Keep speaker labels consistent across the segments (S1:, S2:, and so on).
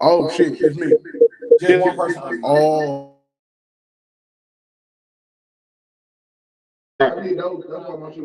S1: Oh shit, it's me.
S2: Just one person.
S1: Oh,
S2: I need those. That's what my shit.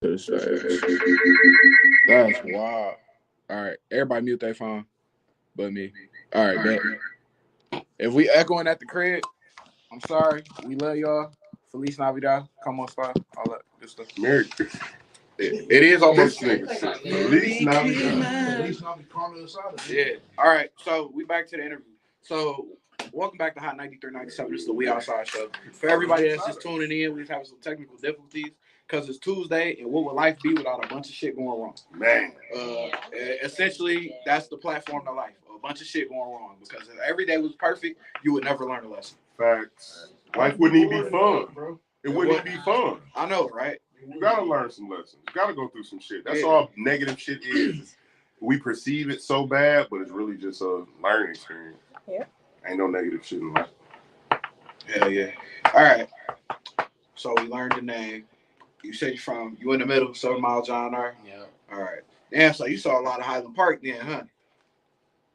S1: That's wild. All right, everybody mute their phone, but me. All right, bet. If we echoing at the crib, I'm sorry. We love y'all. Feliz Navidad. Come on, spot. All that good stuff.
S2: Merry
S1: It is almost
S2: Christmas. Feliz Navidad.
S1: Yeah. All right. So we back to the interview. So welcome back to Hot 93.97. This is the We Outside show. For everybody that's just tuning in, we're having some technical difficulties because it's Tuesday, and what would life be without a bunch of shit going wrong?
S2: Man.
S1: Essentially, that's the platform to life. A bunch of shit going wrong because if every day was perfect, you would never learn a lesson.
S2: Facts. Life wouldn't even be fun, bro. It wouldn't even be fun.
S1: I know, right?
S2: You gotta learn some lessons. You gotta go through some shit. That's all negative shit is. We perceive it so bad, but it's really just a learning experience. Yeah. Ain't no negative shit in life.
S1: Hell yeah. All right. So we learned the name. You said you in the middle, 7 Mile John R.
S3: Yeah.
S1: All right. Damn, so you saw a lot of Highland Park then, huh?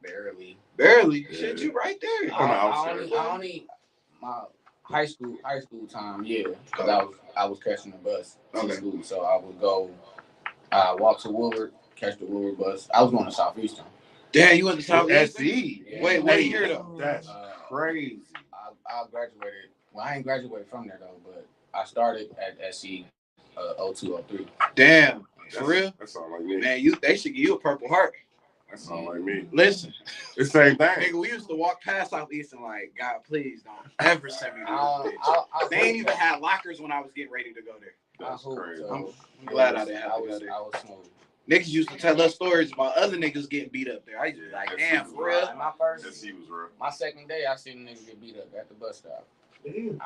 S3: Barely.
S1: Yeah. Shit, you right there.
S3: I only my high school time, yeah. Because I was catching the bus to school. So I would go walk to Woodward, catch the Woodward bus. I was going to Southeastern.
S1: Damn, you went to Southeastern?
S2: Yeah.
S1: Wait, what year though?
S2: That's crazy.
S3: I graduated. Well, I ain't graduated from there though, but I started at SC 0203.
S1: Damn, for real?
S2: That sound like me.
S1: Man, they should give you a Purple Heart.
S2: That sound like me.
S1: Listen,
S2: it's the same thing.
S1: Nigga, we used to walk past Southeastern like, God, please don't ever send me to this bitch. They ain't even had lockers when I was getting ready to go there.
S2: That's crazy.
S1: I'm glad I didn't have to go there.
S3: I was smooth.
S1: Niggas used to tell us stories about other niggas getting beat up there. I used to be like, damn, for real?
S3: My second day, I seen niggas get beat up at the bus stop.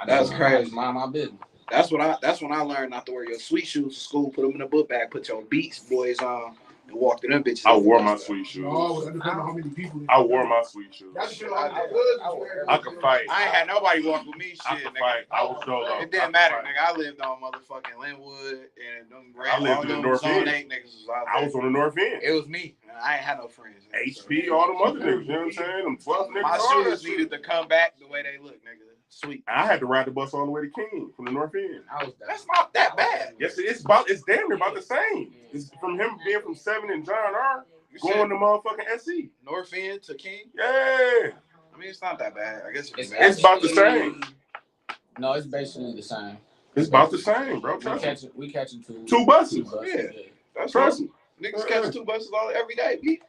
S1: That's crazy.
S3: Mind my business.
S1: That's when I learned not to wear your sweet shoes to school. Put them in a book bag. Put your Beats Boys on and walk to them bitches.
S2: I wore my sweet shoes. I wore my sweet shoes. I could fight.
S1: I ain't had nobody walk with me. Shit,
S2: I could fight. I was solo.
S1: It didn't matter, nigga. I lived on motherfucking Linwood and them.
S2: I lived in the North End.
S1: I
S2: was on the North End.
S1: It was me. I ain't had no friends.
S2: HP, all them other niggas. You know what I'm saying? Them 12 niggas.
S1: My shoes needed to come back the way they look, nigga. Sweet.
S2: I had to ride the bus all the way to King from the North End.
S1: That's not that bad.
S2: Yes, it's damn near about the same. It's from him being from 7 and John R. Going to motherfucking SC.
S1: North End to King?
S2: Yeah.
S1: I mean, it's not that bad. I guess
S2: it's about the same.
S3: No, it's basically the same.
S2: It's about the same, bro.
S3: We catching
S2: two buses.
S1: Yeah. That's trust me. Niggas catch 2 buses every day, Pete.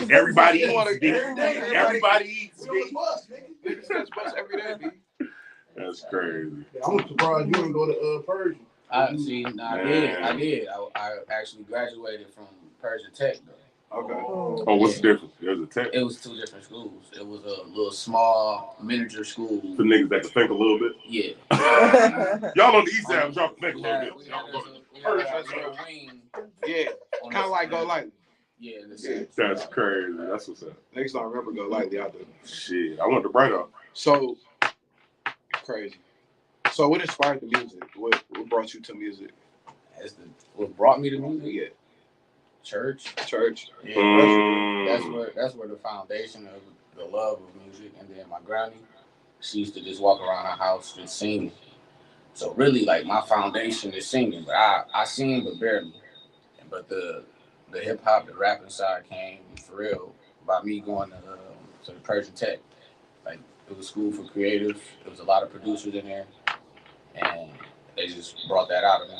S2: Everybody eats. Everybody eats.
S1: Niggas catch bus every day, Pete.
S2: That's crazy.
S4: I'm surprised you didn't go to Persian.
S3: I did. I actually graduated from Persian Tech though.
S1: Okay.
S2: Oh, what's the difference? There's a tech.
S3: It was 2 different schools. It was a little small miniature school.
S2: For niggas that can think a little bit.
S3: Yeah.
S2: Y'all on the east side, y'all can think a little bit.
S1: Yeah. Kind of like Go Lightly.
S3: Yeah.
S2: That's crazy. That's what's up.
S1: Niggas don't remember Go Lightly out there.
S2: Shit, I went to Bright Off.
S1: So crazy. So what inspired the music? What brought you to music?
S3: What brought me to music?
S1: Yeah.
S3: Church.
S1: Yeah.
S3: That's where the foundation of the love of music. And then my granny, she used to just walk around her house just singing. So really, like, my foundation is singing, but I sing but barely. But the hip hop, the rapping side came for real by me going to the Persian Tech. Like, it was school for creatives. There was a lot of producers in there, and they just brought that out of me.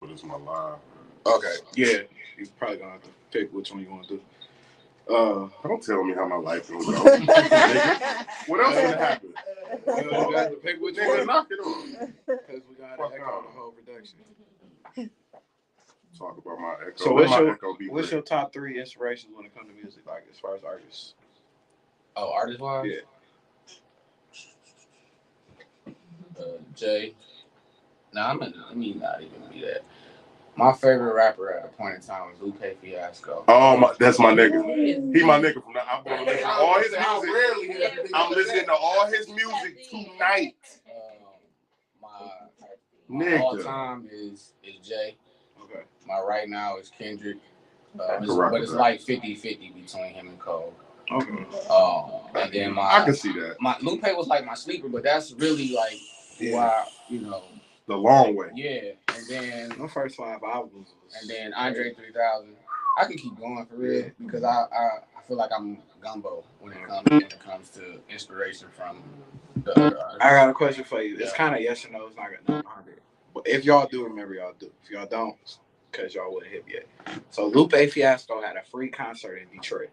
S2: But it's my live.
S1: Okay. Yeah. You're probably gonna have to pick which one you want to do.
S2: Don't tell me how my life is going. What else would happen?
S1: You got to pick which one.
S2: Knock it on.
S1: Because we got to echo the whole production.
S2: Talk about my echo.
S1: So what's your top 3 inspirations when it comes to music, like as far as artists?
S3: Oh, artist-wise?
S1: Yeah.
S3: Jay. Let me not even be that. My favorite rapper at a point in time was Lupe Fiasco.
S2: Oh, that's my nigga. He my nigga from that. I'm gonna listen to all his music. I'm listening to all his music tonight.
S3: My all-time is Jay.
S1: Okay.
S3: My right now is Kendrick. But it's like 50-50 between him and Cole.
S1: Okay.
S3: And then
S2: I can see that.
S3: My Lupe was like my sleeper, but that's really like why, you know,
S2: the long way.
S3: Yeah, and then
S1: my first 5 albums,
S3: and then Andre 3000. I can keep going for real because I feel like I'm gumbo when it comes to inspiration from the other artists.
S1: I got a question for you. It's kind of yes or no. It's not gonna 100. But if y'all do, remember y'all do. If y'all don't, because y'all wouldn't hit yet. So Lupe Fiasco had a free concert in Detroit.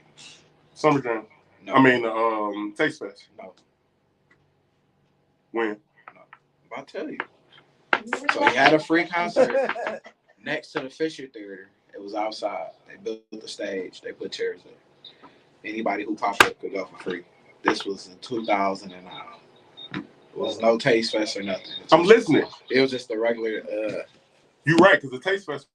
S2: Summer Jam.
S1: No.
S2: I mean, Taste Fest.
S1: No.
S2: When?
S1: No. I'll tell you. So he had a free concert next to the Fisher Theater. It was outside. They built the stage. They put chairs there. Anybody who popped up could go for free. This was in 2009. It was no Taste Fest or nothing.
S2: I'm listening.
S1: It was just a regular.
S2: You're right, because the Taste Fest.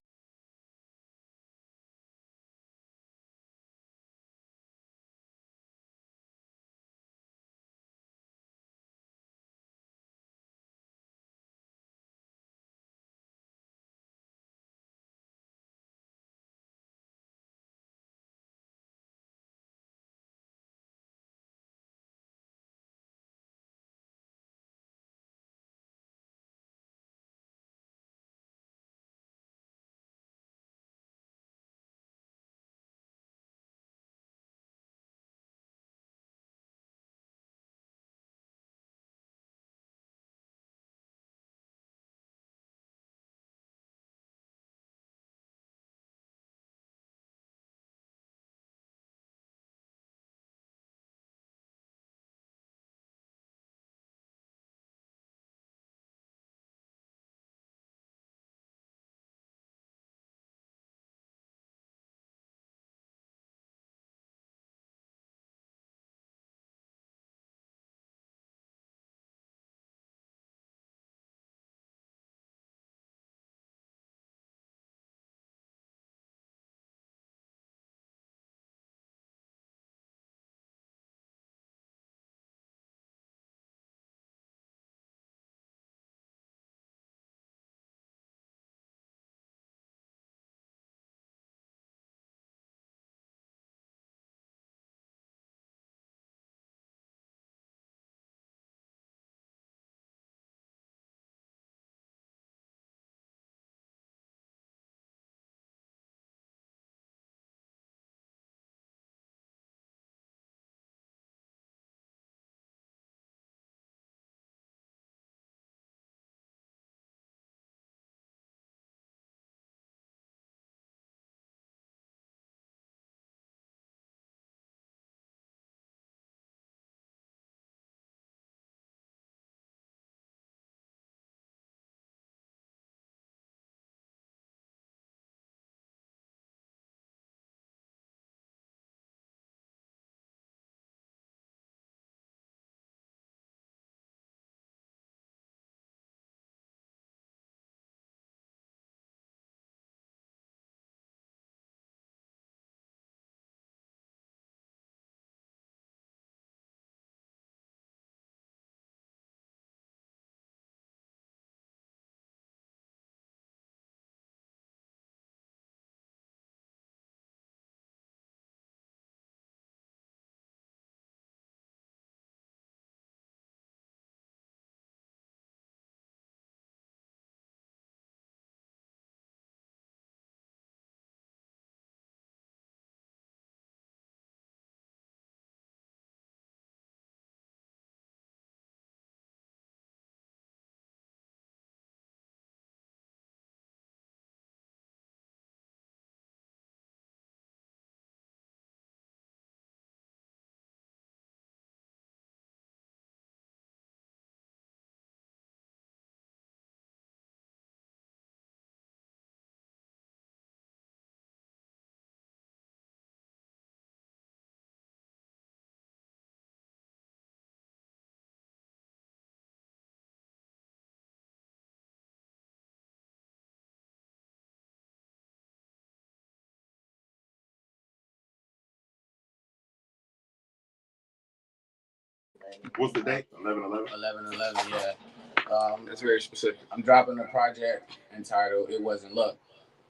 S2: What's the date? 11/11.
S3: 11/11, yeah.
S1: That's very specific.
S3: I'm dropping a project entitled "It Wasn't Luck"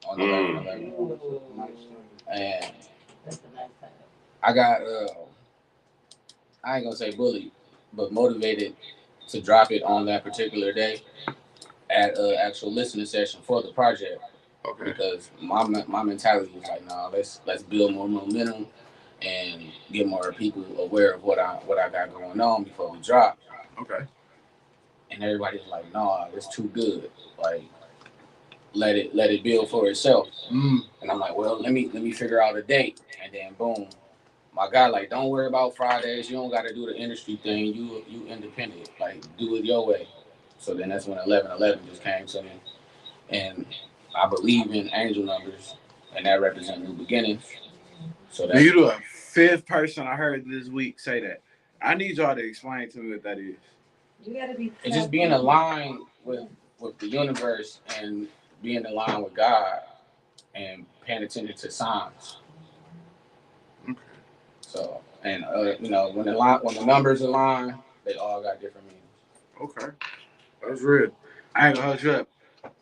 S3: on 11/11, and I got I ain't gonna say bullied, but motivated to drop it on that particular day at an actual listening session for the project.
S1: Okay.
S3: Because my mentality was like, nah, let's build more momentum and get more people aware of what I got going on before we drop.
S1: Okay.
S3: And everybody's like, nah, it's too good. Like, let it build for itself. And I'm like, well, let me figure out a date. And then boom, my guy like, don't worry about Fridays. You don't got to do the industry thing. You independent. Like, do it your way. So then that's when 1111 just came to me, and I believe in angel numbers, and that represents new beginnings. So that's
S1: you the fifth person I heard this week say that. I need y'all to explain to me what that is.
S5: You gotta be.
S3: it's just being aligned with the universe and being aligned with God and paying attention to signs.
S1: Okay.
S3: So and when the numbers align, they all got different meanings.
S1: Okay. That's real. I ain't gonna hold you up.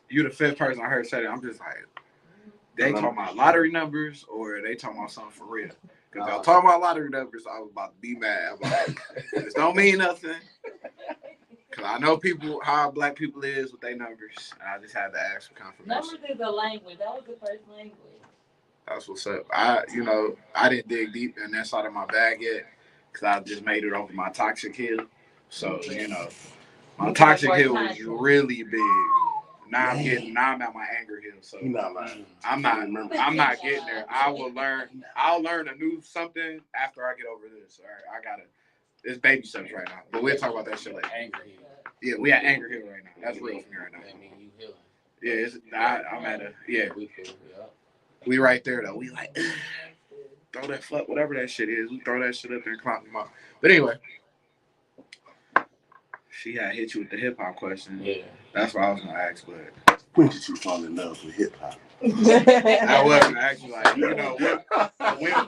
S1: You the fifth person I heard say that. I'm just like, they talking about lottery numbers or they talking about something for real? Because y'all talking about lottery numbers, I was about to be mad. I'm like, this don't mean nothing. Because I know how black people is with their numbers. And I just had to ask for confirmation.
S5: Numbers is a language. That was the first language.
S1: That's what's up. I didn't dig deep in that side of my bag yet because I just made it over my toxic hill. So, my toxic hill was really big. Now I'm at my anger hill. So
S2: He not lying.
S1: I'm not getting there. I'll learn a new something after I get over this. All right, it's baby steps right now. But we'll talk about that shit later.
S3: Anger hill.
S1: Yeah, we at anger hill right now. That's real for me right now.
S3: That mean you healing.
S1: Yeah, I'm at
S3: We cool. Yeah.
S1: we right there though. We like throw that fuck whatever that shit is. We throw that shit up there and clock them out. But anyway, she had hit you with the hip hop question.
S3: Yeah.
S1: That's what I was gonna ask, but
S2: When did you fall in love with hip hop?
S1: I was gonna ask you like,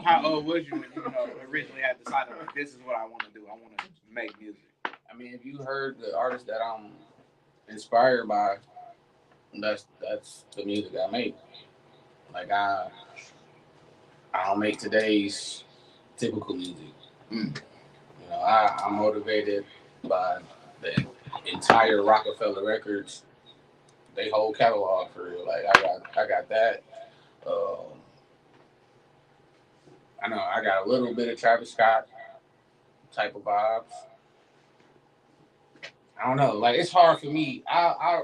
S1: how old was you when you originally had decided like this is what I want to do. I want to make music.
S3: I mean, if you heard the artist that I'm inspired by, that's the music I make. Like I don't make today's typical music. I'm motivated by the entire Rockefeller Records, they whole catalog for real. Like I got that. I know I got a little bit of Travis Scott type of vibes. I don't know. Like it's hard for me. I'd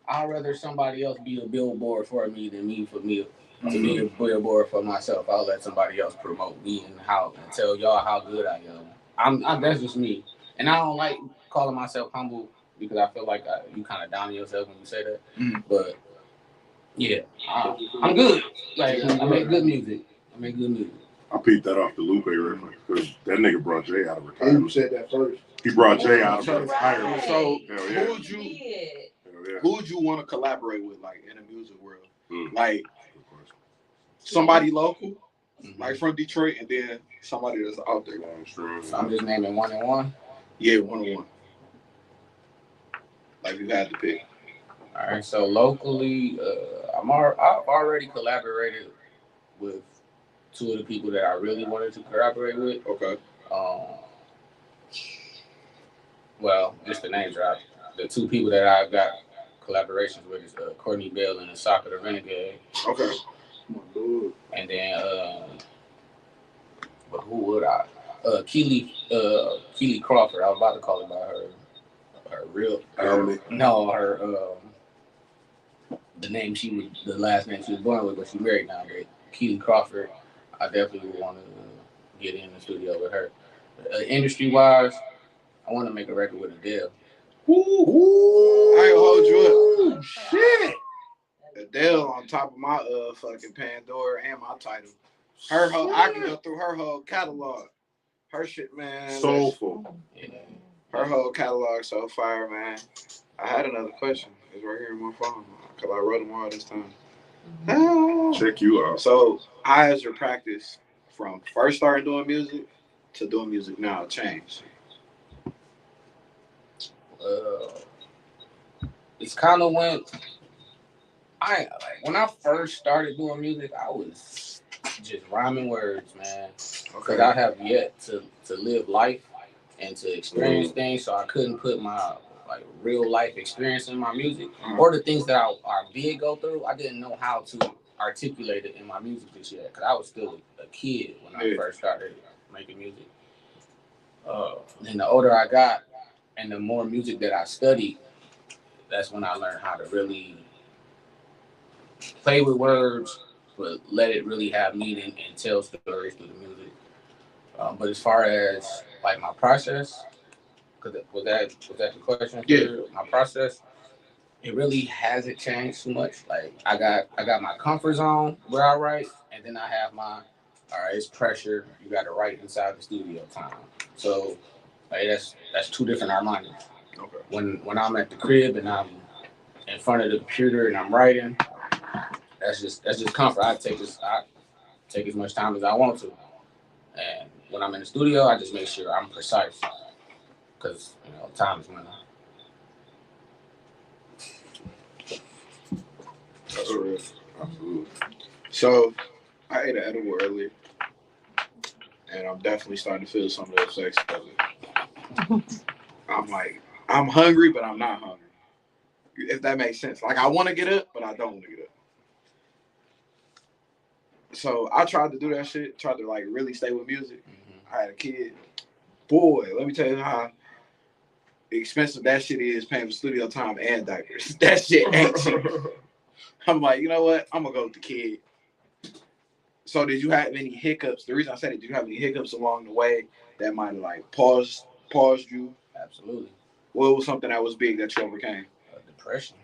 S3: rather somebody else be a billboard for me than me to be a billboard for myself. I'll let somebody else promote me and tell y'all how good I am. I'm that's just me. And I don't like calling myself humble because I feel like you kind of down yourself when you say that. But yeah, I'm good. Like I make good music.
S2: I peeped that off the Lupe reference because that nigga brought Jay out of
S4: Hey,
S2: retirement.
S4: you said that first.
S2: He brought Jay out of retirement.
S5: Right.
S1: So
S2: Hell yeah.
S1: who would you want to collaborate with, like in the music world?
S2: Mm.
S1: Like somebody local, like from Detroit, and then somebody that's out there.
S2: Mainstream.
S3: So I'm just naming one and one.
S1: Yeah, 1-on-1. Like you had to pick.
S3: All right. So locally, I've already collaborated with two of the people that I really wanted to collaborate with.
S1: Okay.
S3: Well, just the name drop. The two people that I've got collaborations with is Courtney Bell and Asaka the Renegade.
S1: Okay.
S3: And then, but who would I? Keely Crawford. I was about to call her by her real. The last name she was born with, but she's married now. But Keely Crawford, I definitely want to get in the studio with her. Industry wise, I want to make a record with Adele.
S1: I ain't hold you up. Shit. Adele on top of my fucking Pandora and my title. I can go through her whole catalog. Her shit, man.
S2: Soulful.
S3: Yeah.
S1: Her whole catalog so fire, man. I had another question. It's right here on my phone because I wrote them all this time.
S2: Check you out.
S1: So, how has your practice from first starting doing music to doing music now changed?
S3: It's kind of when I first started doing music, I was just rhyming words, man. Because I have yet to live life and to experience things. So I couldn't put my like real life experience in my music or the things that I did go through. I didn't know how to articulate it in my music this year because I was still a kid when I first started making music. Then the older I got and the more music that I studied, that's when I learned how to really play with words, but let it really have meaning and tell stories through the music. But as far as like my process, because was that the question?
S1: Yeah.
S3: My process, it really hasn't changed too much. Like I got my comfort zone where I write, and then I have my all right, it's pressure. You got to write inside the studio time. So like that's two different Armandis.
S1: Okay.
S3: When I'm at the crib and I'm in front of the computer and I'm writing, that's just comfort. I take as much time as I want to, and when I'm in the studio, I just make sure I'm precise because time is money.
S1: That's real.
S2: Absolutely.
S1: So I ate an edible earlier, and I'm definitely starting to feel some of the effects of it. I'm like, I'm hungry, but I'm not hungry. If that makes sense. Like I want to get up, but I don't want to get up. So I tried to do that shit. Tried to like really stay with music. I had a kid. Boy, let me tell you how expensive that shit is paying for studio time and diapers. That shit ain't cheap. I'm like, you know what? I'm gonna go with the kid. So did you have any hiccups? The reason I said it, did you have any hiccups along the way that might have like paused you?
S3: Absolutely.
S1: What was something that was big that you overcame?
S3: Depression.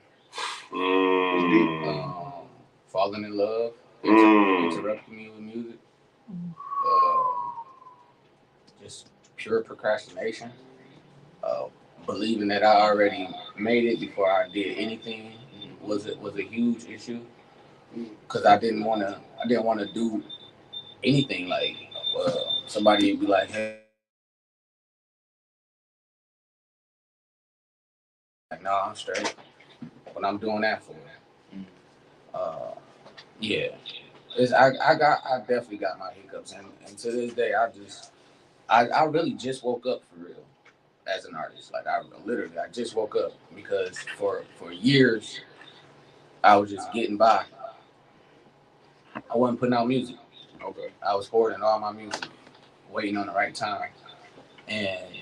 S2: Mm.
S3: Falling in love. Interrupting me with music. Just pure procrastination. Uh, Believing that I already made it before I did anything was a huge issue because I didn't want to do anything like somebody would be like, hey, like, no, I'm straight. What I'm doing that for? Uh, yeah, I definitely got my hiccups, and to this day, I really just woke up for real as an artist. Like I just woke up because for years I was just getting by. I wasn't putting out music.
S1: Okay.
S3: I was hoarding all my music, waiting on the right time, and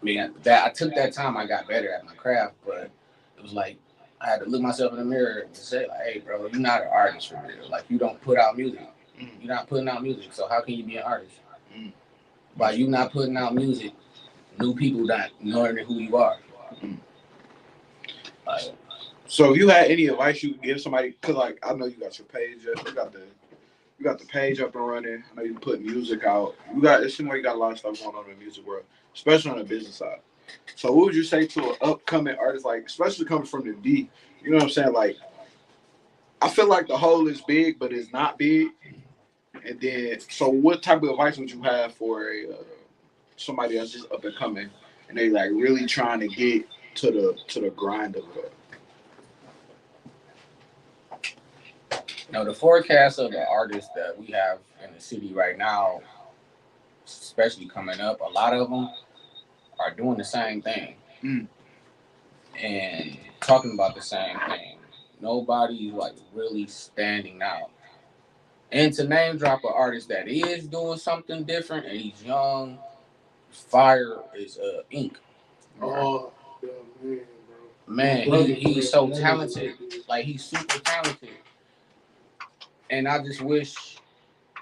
S3: man, that I took that time. I got better at my craft, but it was like I had to look myself in the mirror and say, like, "Hey, bro, you're not an artist for real. Like, you don't put out music. You're not putting out music. So how can you be an artist? By you not putting out music, new people not learning who you are." Like,
S1: So if you had any advice you could give somebody, cause like I know you got your page up, you got the page up and running. I know you put music out. It seems like you got a lot of stuff going on in the music world, especially on the business side. So what would you say to an upcoming artist, like especially coming from the D? You know what I'm saying? Like I feel like the whole is big, but it's not big. And then, so what type of advice would you have for somebody that's just up and coming, and they like really trying to get to the grind of it?
S3: the forecast of the artists that we have in the city right now, especially coming up, a lot of them are doing the same thing and talking about the same thing. Nobody's like really standing out. And to name drop an artist that is doing something different and he's young, fire is Ink.
S4: Oh, yeah,
S3: Man, he's so talented. Like he's super talented. And I just wish,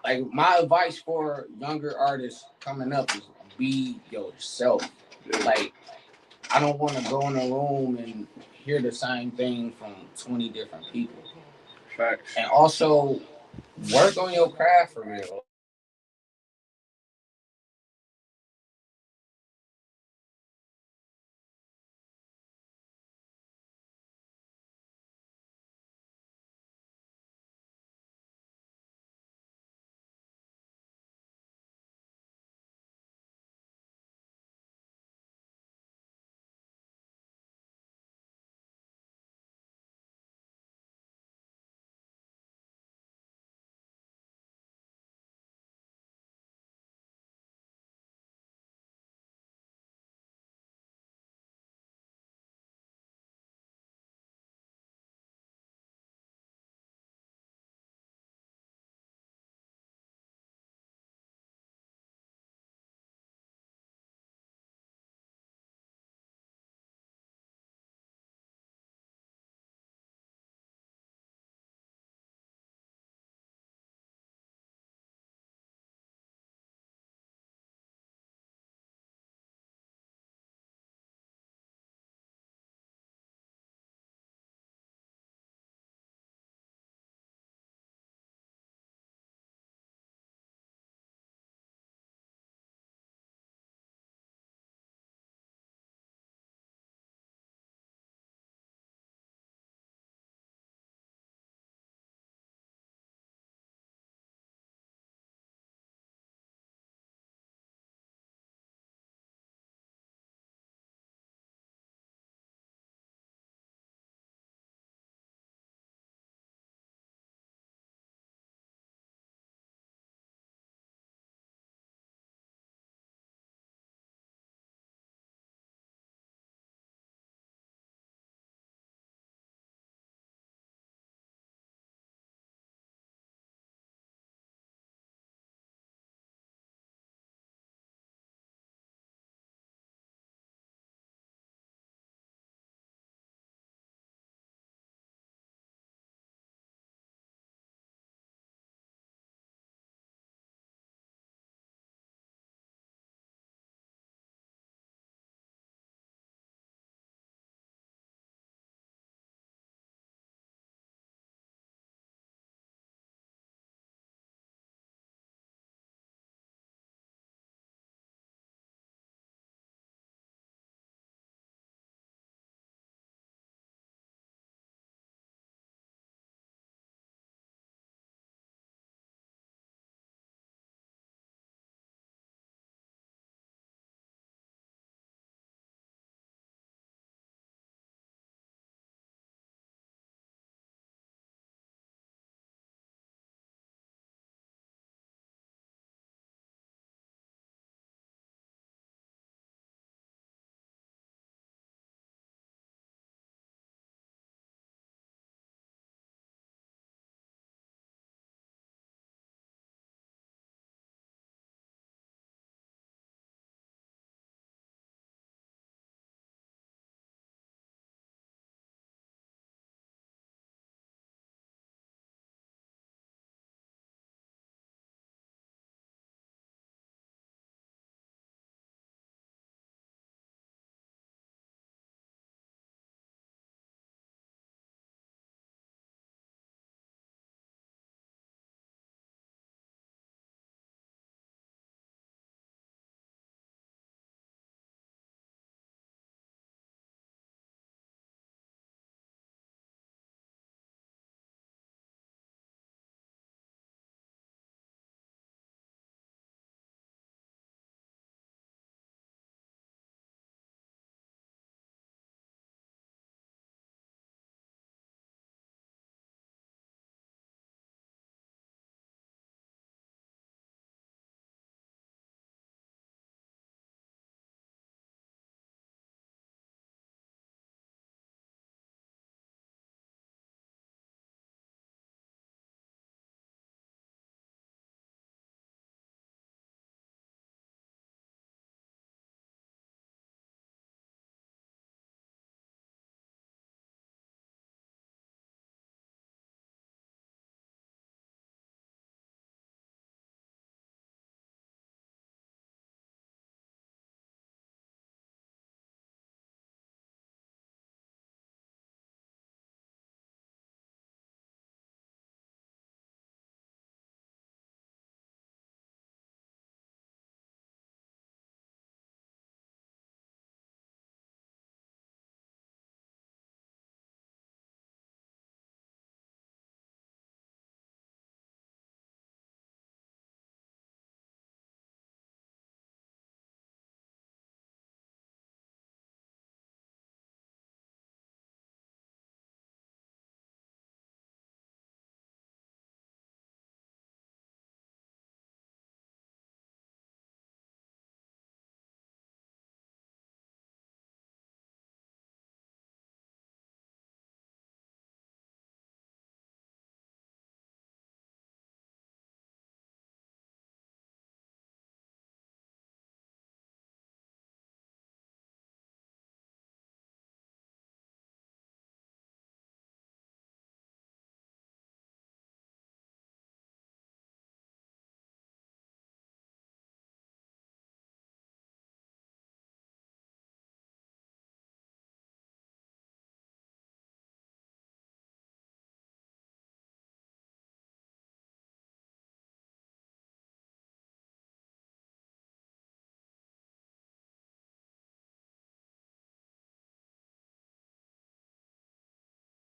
S3: like, my advice for younger artists coming up is be yourself. Like, I don't want to go in a room and hear the same thing from 20 different people.
S1: Facts.
S3: And also work on your craft for real.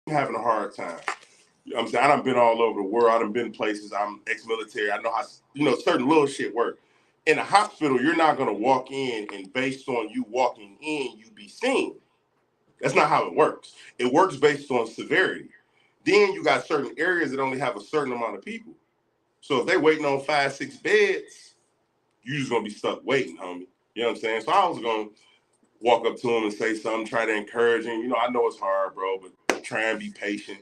S2: having a hard time. I'm saying I done been all over the world. I done been places. I'm ex-military. I know how certain little shit work. In a hospital, you're not gonna walk in and based on you walking in, you be seen. That's not how it works. It works based on severity. Then you got certain areas that only have a certain amount of people. So if they waiting on 5, 6 beds, you just gonna be stuck waiting, homie. You know what I'm saying? So I was gonna walk up to him and say something, try to encourage him. I know it's hard, bro, but try and be patient.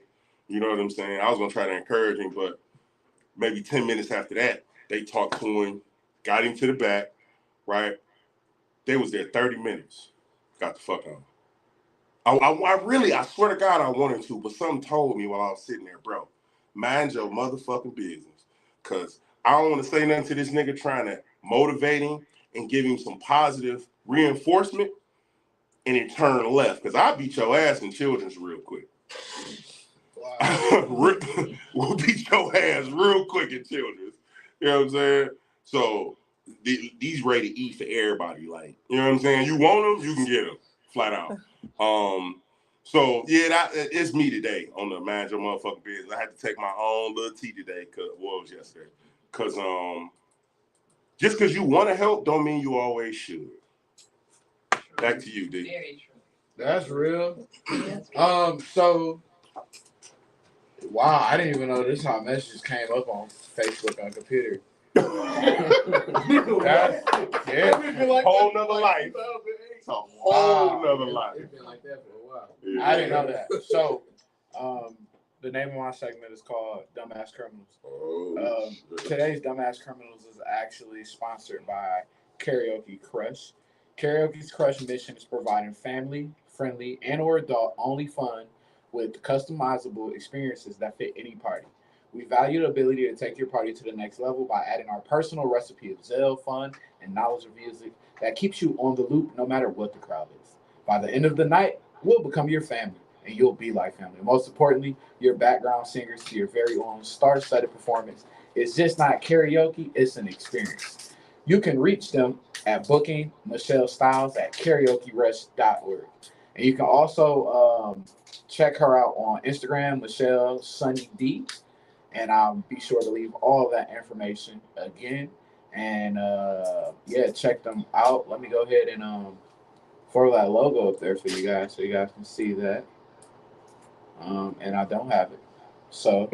S2: You know what I'm saying? I was gonna try to encourage him, but maybe 10 minutes after that, they talked to him, got him to the back, right? They was there 30 minutes. Got the fuck on. I swear to God, I wanted to, but something told me while I was sitting there, bro, mind your motherfucking business. Because I don't want to say nothing to this nigga trying to motivate him and give him some positive reinforcement and it turn left. Because I beat your ass in Children's real quick. Wow. We'll beat your ass real quick in Children's. You know what I'm saying? So these rated E for everybody. Like, you know what I'm saying? You want them, you can get them. Flat out. So yeah, it's me today on the Mind Your Motherfucking Business. I had to take my own little tea today, cause it was yesterday. Cause just cause you want to help don't mean you always should. Back to you, D.
S5: Very true.
S1: That's real. So wow, I didn't even know this how messages came up on Facebook on computer.
S2: Whole nother life. It's a whole nother life.
S1: It's been like that for a while. Yeah. I didn't know that. So, the name of my segment is called Dumbass Criminals. Today's Dumbass Criminals is actually sponsored by Karaoke Crush. Karaoke's Crush mission is providing family, friendly, and or adult-only fun with customizable experiences that fit any party. We value the ability to take your party to the next level by adding our personal recipe of zeal, fun, and knowledge of music that keeps you on the loop no matter what the crowd is. By the end of the night, we'll become your family, and you'll be like family. Most importantly, your background singers to your very own star-studded performance. It's just not karaoke, it's an experience. You can reach them at booking Michelle Styles at karaokerush.org. And you can also check her out on Instagram, Michelle Sunny D. And I'll be sure to leave all of that information again. And yeah, check them out. Let me go ahead and throw that logo up there for you guys so you guys can see that. And I don't have it. So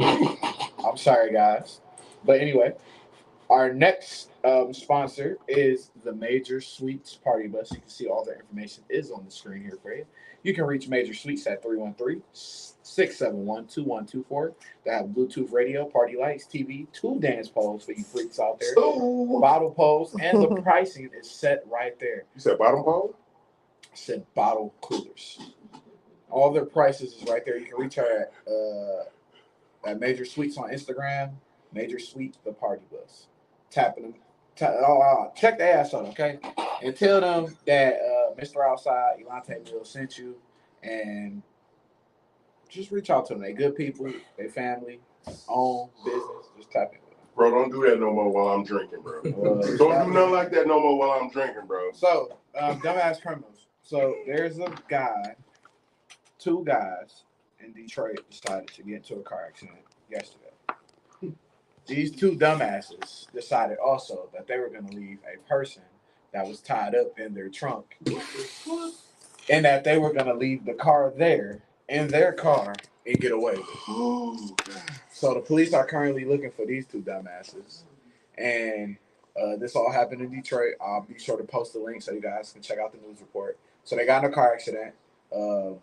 S1: I'm sorry, guys. But anyway, our next sponsor is the Major Suites Party Bus. You can see all the information is on the screen here for you. You can reach Major Suites at 313-671-2124. They have Bluetooth radio, party lights, TV, 2 dance poles for you freaks out there, bottle poles, and the pricing is set right there.
S2: You said bottle pole?
S1: I said bottle coolers. All their prices is right there. You can reach her at Major Suites on Instagram, Major Suite the Party Bus. Tapping them. Check the ass out, okay? And tell them that Mr. Outside, Elante Mill sent you, and just reach out to them. They good people, they family, own business. Just tap in with them.
S2: Bro, don't do that no more while I'm drinking, bro. Don't do nothing like that no more while I'm drinking, bro.
S1: So, Dumbass Criminals. So, there's a guy, 2 guys in Detroit decided to get into a car accident yesterday. These 2 dumbasses decided also that they were going to leave a person that was tied up in their trunk and that they were going to leave the car there in their car and get away with it. So the police are currently looking for these 2 dumbasses. And this all happened in Detroit. I'll be sure to post the link so you guys can check out the news report. So they got in a car accident on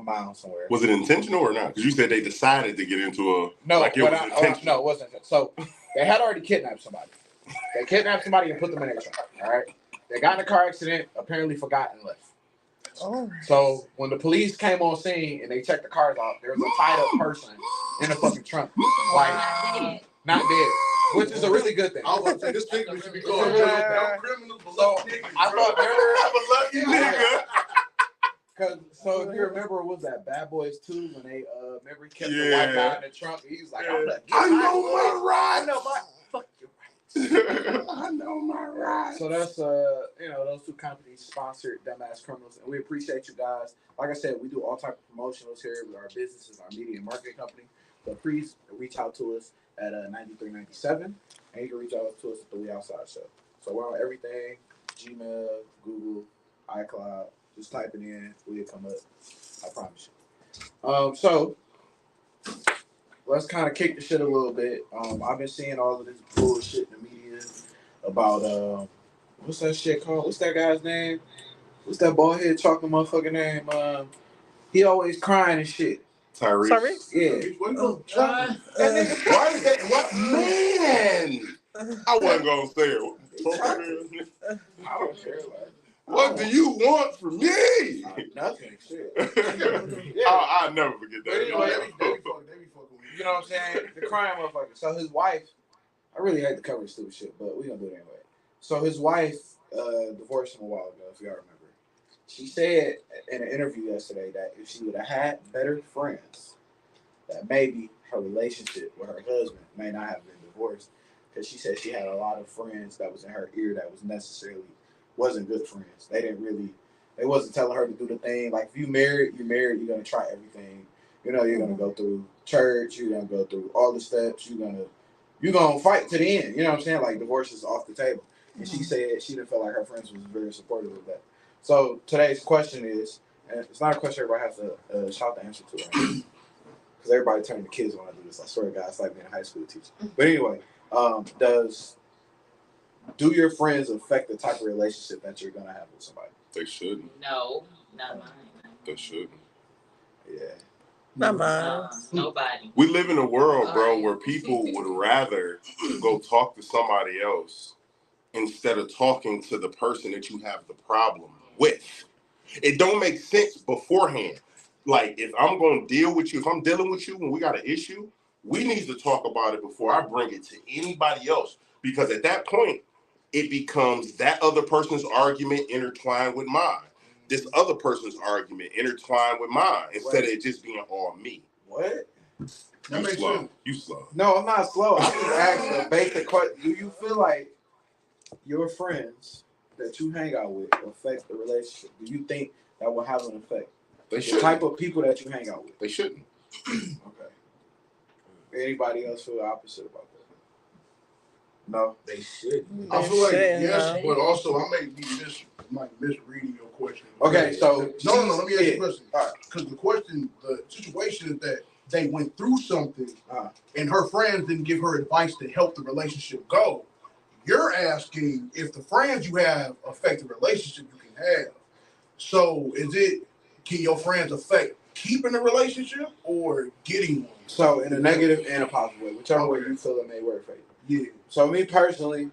S1: Mound somewhere.
S2: Was it intentional or not? Because you said they decided to get into a...
S1: No,
S2: like it was intentional.
S1: No, it wasn't. So they had already kidnapped somebody. They kidnapped somebody and put them in their trunk. All right. They got in a car accident, apparently forgot and left. Oh. So when the police came on scene and they checked the cars out, there was a tied up person in the fucking trunk. Like, not dead. Which is a really good thing.
S4: I was going to say, this thing should be called criminals.
S1: So I thought,
S2: I'm a lucky nigga.
S1: So if you remember, what was that Bad Boys 2 when they remember he kept the white guy in the trunk? He was like, I'm gonna get
S2: I know my rights.
S1: I know my fuck your rights.
S2: I know my rights.
S1: So that's those two companies sponsored Dumbass Criminals, and we appreciate you guys. Like I said, we do all type of promotionals here with our businesses, our media and marketing company. So please reach out to us at 9397, and you can reach out to us at the We Outside Show. So we're on everything: Gmail, Google, iCloud. Just type it in, we'll come up. I promise you. So let's kind of kick the shit a little bit. I've been seeing all of this bullshit in the media about what's that shit called? What's that guy's name? What's that bald head chocolate motherfucker name? He always crying and shit.
S2: Tyrese.
S1: Yeah.
S2: Why is that? What man? I wasn't gonna say it.
S1: I don't care. Like,
S2: What do you want from me?
S1: Nothing. Shit.
S2: I'll never forget that.
S1: But anyway, you know what I'm saying? The crying motherfucker. So his wife, I really hate to cover stupid shit, but we're gonna do it anyway. So his wife divorced him a while ago, if y'all remember. She said in an interview yesterday that if she would have had better friends, that maybe her relationship with her husband may not have been divorced. Because she said she had a lot of friends that was in her ear that was necessarily wasn't good friends. They wasn't telling her to do the thing. Like if you're married, you're gonna try everything. You know, you're gonna go through church, you're gonna go through all the steps, you're gonna fight to the end. You know what I'm saying? Like divorce is off the table. And she said she didn't feel like her friends was very supportive of that. So today's question is, and it's not a question everybody has to shout the answer to, right? Because everybody turn to kids when I do this. I swear to God, it's like being a high school teacher. But anyway, do your friends affect the type of relationship that you're gonna have with somebody?
S2: They shouldn't.
S5: No, not mine.
S2: They shouldn't.
S1: Yeah.
S6: Not mine.
S5: Nobody.
S2: We live in a world, bro, where people would rather go talk to somebody else instead of talking to the person that you have the problem with. It don't make sense beforehand. Like, if I'm going to deal with you, if I'm dealing with you and we got an issue, we need to talk about it before I bring it to anybody else. Because at that point, it becomes that other person's argument intertwined with mine. This other person's argument intertwined with mine instead of it just being all me.
S1: What?
S2: You slow. You slow.
S1: No, I'm not slow. I just asked a basic question. Do you feel like your friends that you hang out with affect the relationship? Do you think that will have an effect?
S2: They
S1: The
S2: shouldn't.
S1: type of people that you hang out with.
S2: They shouldn't.
S1: Okay. Anybody else feel the opposite about that? No,
S3: They should.
S4: I feel like
S6: Shit,
S4: yes,
S6: no.
S4: but also I may be misreading your question.
S1: Okay, so
S4: no. Let me ask you a question.
S1: All right.
S4: Because the situation is that they went through something, and her friends didn't give her advice to help the relationship go. You're asking if the friends you have affect the relationship you can have. So can your friends affect keeping a relationship or getting one?
S1: So in a negative and a positive way, whichever way you feel it may work for you.
S4: Yeah.
S1: So me personally,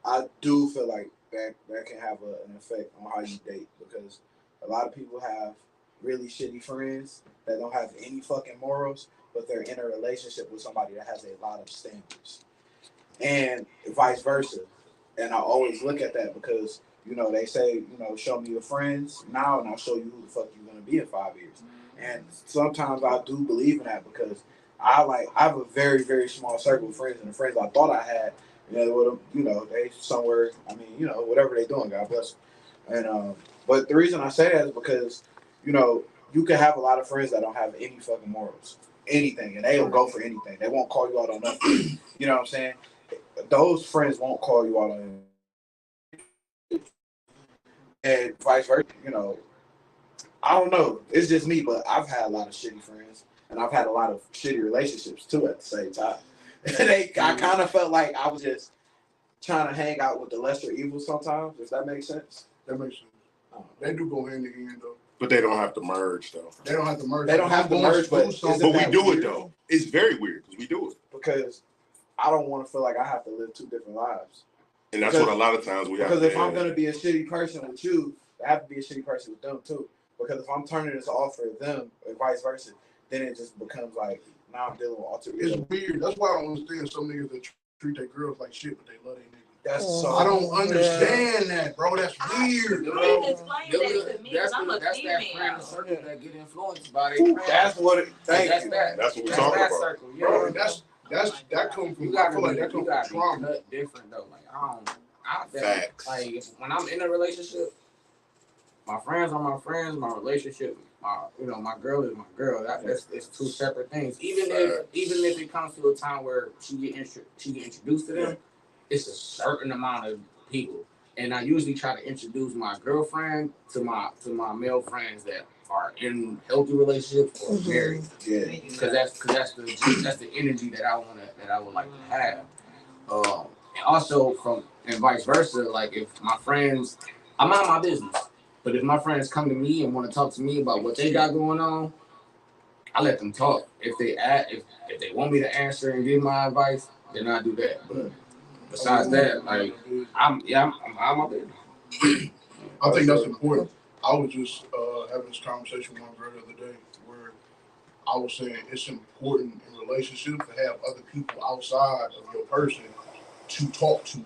S1: I do feel like that can have an effect on how you date, because a lot of people have really shitty friends that don't have any fucking morals, but they're in a relationship with somebody that has a lot of standards, and vice versa. And I always look at that because, they say, show me your friends now and I'll show you who the fuck you're going to be in 5 years. And sometimes I do believe in that because I have a very, very small circle of friends, and the friends I thought I had, they somewhere, whatever they doing, God bless them. And, but the reason I say that is because, you can have a lot of friends that don't have any fucking morals, anything, and they'll go for anything. They won't call you out on nothing. You know what I'm saying? Those friends won't call you out on anything. And vice versa, I don't know. It's just me, but I've had a lot of shitty friends, and I've had a lot of shitty relationships too at the same time. I kind of felt like I was just trying to hang out with the lesser evil sometimes, if that makes sense.
S4: That makes sense. They do go hand in hand though.
S2: But they don't have to merge, though.
S4: They don't have to merge.
S1: They don't have to merge, but
S2: we do it, though. It's very weird because we do it.
S1: Because I don't want to feel like I have to live two different lives.
S2: And that's what a lot of times we have to do.
S1: Because if I'm going to be a shitty person with you, I have to be a shitty person with them, too. Because if I'm turning this off for them, or vice versa, then it just becomes like, now I'm dealing with alter ego.
S4: It's weird. That's why I don't understand some niggas that treat their girls like shit, but they love their niggas.
S1: That's so.
S4: I don't understand that, bro. That's weird, bro.
S5: Explain that to me, because I'm a
S3: That's that
S5: female.
S3: friend circle that get influenced by their friends.
S1: That's what it. Thank you.
S2: That's what we're
S3: That's
S2: talking
S3: that
S2: about.
S3: circle, yeah.
S4: Bro, that's that comes from.
S3: You
S4: I
S3: gotta
S4: feel like
S3: be,
S4: that comes
S3: you gotta
S4: from
S3: be
S4: trauma.
S3: cut different though. Like
S2: Facts.
S3: like when I'm in a relationship, my friends are my friends. My relationship, my girl is my girl. That's it's two separate things. Even if it comes to a time where she get introduced to them, it's a certain amount of people. And I usually try to introduce my girlfriend to my male friends that are in healthy relationships or married.
S1: Yeah.
S3: Because that's the energy that I would like to have. And also and vice versa. Like if my friends, I'm out my business, but if my friends come to me and want to talk to me about what they got going on, I let them talk. If they want me to answer and give my advice, then I do that. But besides that, like I'm out my business.
S4: I think that's important. I was just having this conversation with my girl the other day where I was saying it's important in relationships to have other people outside of your person to talk to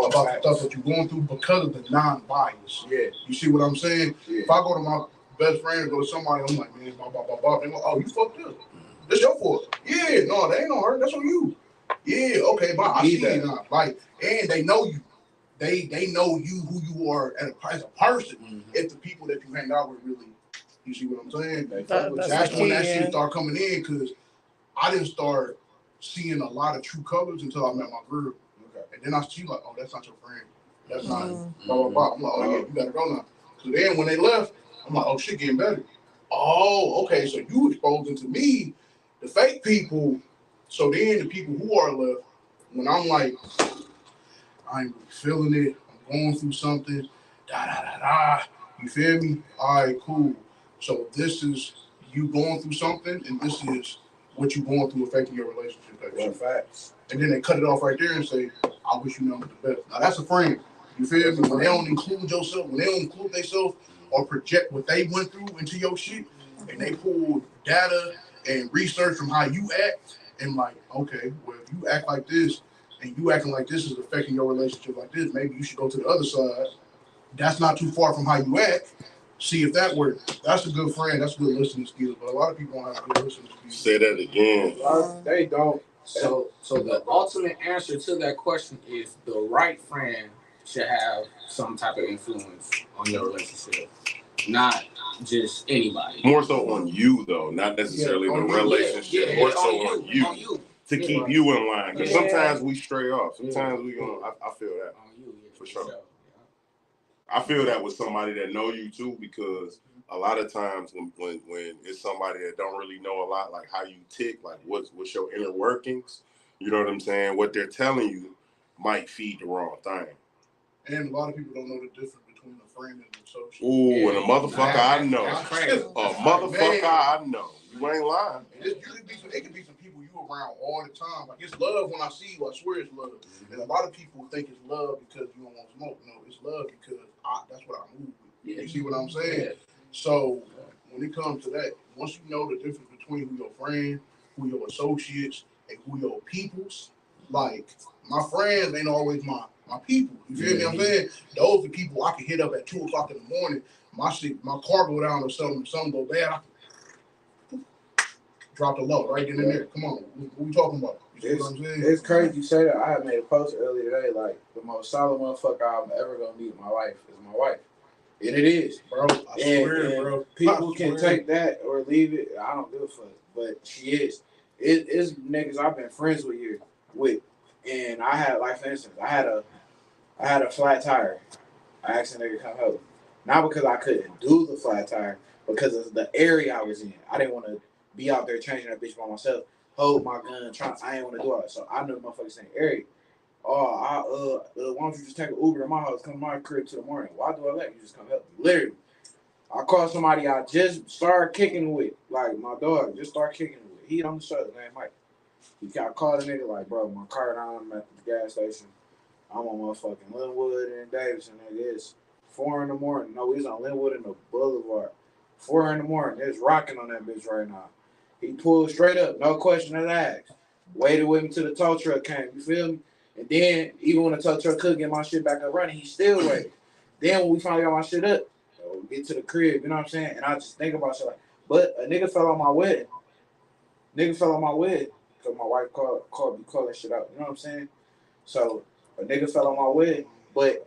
S4: about the stuff that you're going through because of the non-bias.
S1: Yeah.
S4: You see what I'm saying?
S1: Yeah.
S4: If I go to my best friend or go to somebody, I'm like, man, blah, blah, blah, blah. They go, oh, you fucked up. That's your fault. Yeah, no, that ain't on her. That's on you. Yeah, okay, but I see it now. Like, and they know you. They know you, who you are as a person.
S3: Mm-hmm.
S4: If the people that you hang out with really, you see what I'm saying?
S6: That's
S4: when
S6: key,
S4: that shit start coming in, because I didn't start seeing a lot of true colors until I met my girl. Okay. And then she like, oh, that's not your friend. That's not blah, blah, blah. I'm like, oh, yeah, you gotta go now. So then when they left, I'm like, oh, shit getting better. Oh, okay, so you exposing to me the fake people. So then the people who are left, when I'm like, I ain't really feeling it, I'm going through something, you feel me? All right, cool. So this is you going through something, and this is what you going through affecting your relationship.
S1: Well, facts.
S4: And then they cut it off right there and say, I wish you nothing but the best. Now that's a friend. You feel me? When they don't include yourself, when they don't include themselves or project what they went through into your shit, and they pull data and research from how you act, and like, okay, well, if you act like this and you acting like this is affecting your relationship like this, maybe you should go to the other side. That's not too far from how you act. See if that works. That's a good friend. That's a good listening skills. But a lot of people don't have good listening skills.
S2: Say that again.
S1: They don't.
S3: So the ultimate answer to that question is the right friend should have some type of influence on your relationship, not just anybody.
S2: More so on you though, not necessarily the relationship.
S3: Yeah,
S2: more so on you to keep you in line. Because sometimes we stray off. Sometimes we gonna. I feel that
S3: on you,
S2: for sure. I feel that with somebody that know you too, because a lot of times when it's somebody that don't really know a lot, like how you tick, like what's your inner workings, you know what I'm saying? What they're telling you might feed the wrong thing.
S4: And a lot of people don't know the difference between a friend and an associate.
S2: Ooh, and a motherfucker I know.
S3: That's crazy.
S2: A motherfucker I know. You ain't lying.
S4: And it could be some people you around all the time. Like it's love when I see you. I swear it's love. And a lot of people think it's love because you don't want to smoke. No, it's love because that's what I move with. You see what I'm saying? Yeah. So when it comes to that, once you know the difference between who your friend, who your associates, and who your peoples, like my friends ain't always my people. You feel me? I'm saying those are the people I can hit up at 2:00 in the morning. My car go down or something go bad. I can drop the low right in there. Come on, what we talking about? You see what I'm saying?
S1: It's crazy you say that. I had made a post earlier today, like the most solid motherfucker I'm ever gonna meet in my life is my wife. And it is,
S4: bro. I swear, bro.
S1: People can take that or leave it. I don't give a fuck. But she is. It's niggas I've been friends with. And I had, like, for instance, I had a flat tire. I asked a nigga to come help. Not because I couldn't do the flat tire, because of the area I was in. I didn't want to be out there changing that bitch by myself, hold my gun, I didn't want to do all that. So I knew the motherfuckers in the area. Oh, why don't you just take an Uber to my house, come to my crib till the morning? Why do I let you just come help me? Literally. I called somebody I just started kicking with, like my dog, just started kicking with. He on the show, man, Mike. I called a nigga like, bro, my car down, I'm at the gas station. I'm on motherfucking Linwood and Davidson, nigga. It's 4 in the morning. No, he's on Linwood and the Boulevard. 4 in the morning. It's rocking on that bitch right now. He pulled straight up, no question asked. Waited with me till the tow truck came, you feel me? And then, even when the tow truck couldn't get my shit back up running, he still waited. Then when we finally got my shit up, we get to the crib, you know what I'm saying? And I just think about shit like, but a nigga fell on my wedding. because my wife called me calling shit out. You know what I'm saying? So a nigga fell on my way, but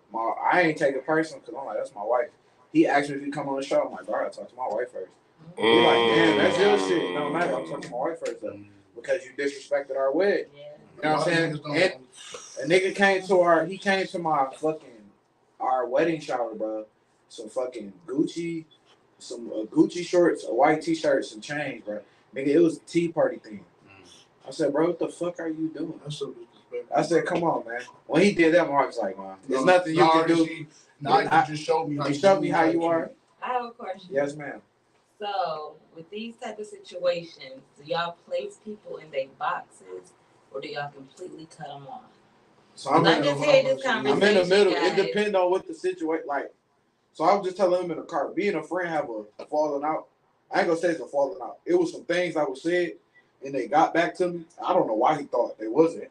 S1: I ain't take it personal because I'm like, that's my wife. He asked me if he come on the show. I'm like, bro, I talk to my wife first. He like, damn, that's your shit. It don't matter. I'm talking to my wife first though, because you disrespected our wedding. You know what I'm saying? And a nigga came to my fucking our wedding shower, bro. Some fucking Gucci, some Gucci shorts, a white t-shirt, some chains, bro. Nigga, it was a tea party thing. I said, bro, what the fuck are you doing?
S4: That's so disrespectful.
S1: I said, come on, man. When he did that, my wife was like, man, there's nothing you can do.
S4: Now you just showed me how
S1: you showed me how you are.
S5: I have a question.
S1: Yes, ma'am.
S5: So, with these type of situations, do y'all place people in their boxes, or do y'all completely cut them off?
S1: So I'm in the middle.
S5: Guys.
S1: It depends on what the situation. Like, so I was just telling him in the car. Me and a friend have a falling out. I ain't gonna say it's a falling out. It was some things that was said, and they got back to me. I don't know why he thought they wasn't,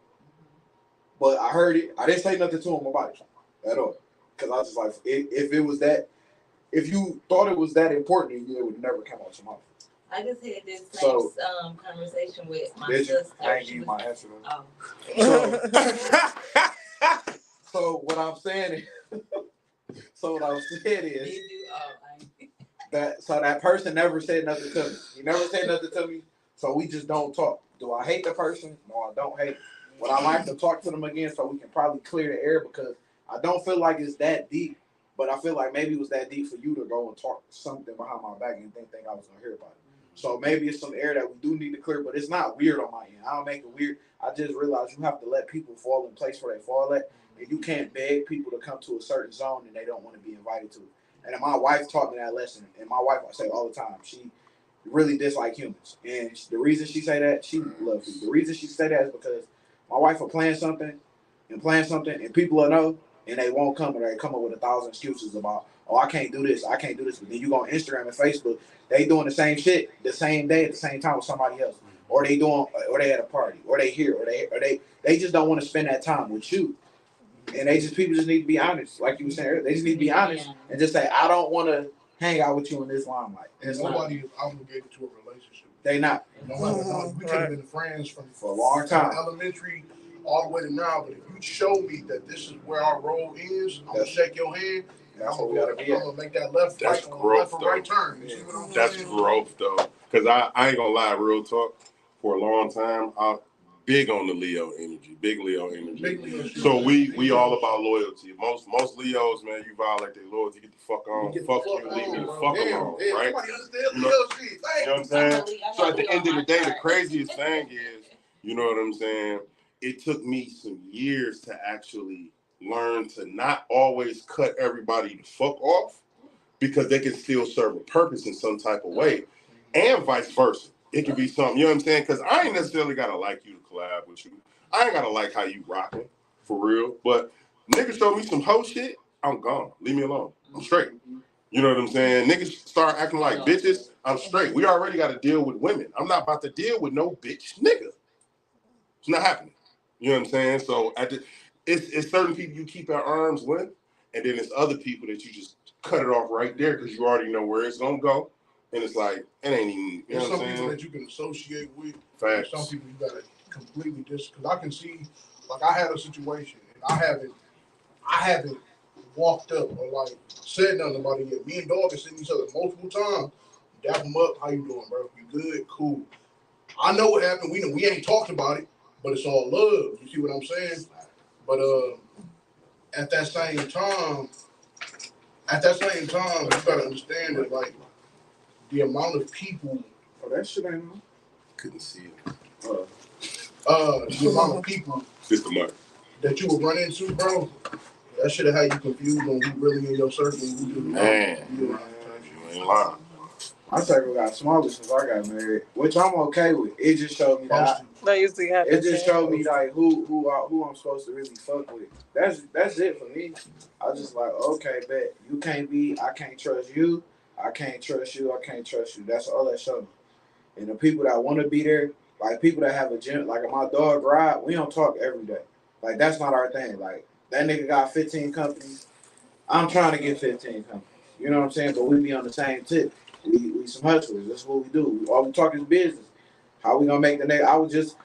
S1: but I heard it. I didn't say nothing to him about it at all, because I was just like, if it was that, if you thought it was that important, it would never come out your mouth.
S5: I just had this same conversation with my sister.
S1: I ain't give you my answer.
S5: Oh.
S1: So what I'm saying is, that person never said nothing to me. He never said nothing to me, so we just don't talk. Do I hate the person? No, I don't hate. But I like to talk to them again so we can probably clear the air, because I don't feel like it's that deep, but I feel like maybe it was that deep for you to go and talk something behind my back and think I was gonna hear about it. So maybe it's some air that we do need to clear, but it's not weird on my end. I don't make it weird. I just realized you have to let people fall in place where they fall at, and you can't beg people to come to a certain zone and they don't want to be invited to it. And my wife taught me that lesson, and my wife, I say all the time, she really dislike humans. And the reason she say that, she loves you. The reason she say that is because my wife will plan something, and people will know, and they won't come, or they come up with 1,000 excuses about, oh, I can't do this. But then you go on Instagram and Facebook, they doing the same shit the same day at the same time with somebody else, or they at a party, or they here, or they just don't want to spend that time with you. And people just need to be honest, like you were saying earlier. They just need to be honest and just say, I don't want to hang out with you in this limelight.
S4: Nobody is obligated to a relationship.
S1: They not.
S4: No matter, we could have been friends for
S1: a long time,
S4: elementary all the way to now. But if you show me that this is where our role is, I'm gonna shake your hand.
S1: That's what we gotta be.
S4: I'm gonna make that left right turn.
S2: That's growth though, because I ain't gonna lie, real talk. For a long time, I'm big on the Leo energy, big Leo energy. So we all about loyalty. Most Leos, man, you violate their loyalty, get the fuck on, fuck you, leave me the fuck alone, right? You know what I'm saying? So at the end of the day, the craziest thing is, you know what I'm saying? It took me some years to actually learn to not always cut everybody the fuck off, because they can still serve a purpose in some type of way, and vice versa. It could be something, you know what I'm saying? Because I ain't necessarily got to like you to collab with you. I ain't got to like how you rocking, for real. But niggas show me some hoe shit, I'm gone. Leave me alone. I'm straight. You know what I'm saying? Niggas start acting like bitches, I'm straight. We already got to deal with women. I'm not about to deal with no bitch nigga. It's not happening. You know what I'm saying? So it's certain people you keep at arm's length, and then it's other people that you just cut it off right there because you already know where it's going to go. And it's like, it ain't even, you know what I'm saying?
S4: Some people that you can associate with.
S2: Facts.
S4: Some people you got to completely because I can see, like I had a situation, and I haven't walked up or like said nothing about it yet. Me and Dog have seen each other multiple times. Dap them up. How you doing, bro? You good? Cool. I know what happened. We ain't talked about it, but it's all love. You see what I'm saying? But at that same time, you gotta understand that like the amount of people.
S1: Oh, that shit ain't on.
S2: Couldn't see it.
S4: The amount of people that you would run into, bro. That should have had you confused on who really in your circle and who really
S2: man. You ain't lying.
S1: My circle got smaller since I got married, which I'm okay with. It just showed me that. It just showed me like who I'm supposed to really fuck with. That's it for me. I just like, okay, bet you can't be. I can't trust you. I can't trust you. I can't trust you. That's all that showed me. And the people that want to be there, like people that have a gym, like my dog Rod, we don't talk every day. Like that's not our thing. Like that nigga got 15 companies. I'm trying to get 15 companies. You know what I'm saying? But we be on the same tip. We some hustlers. That's what we do. All we talk is business. How we gonna make the next? I was just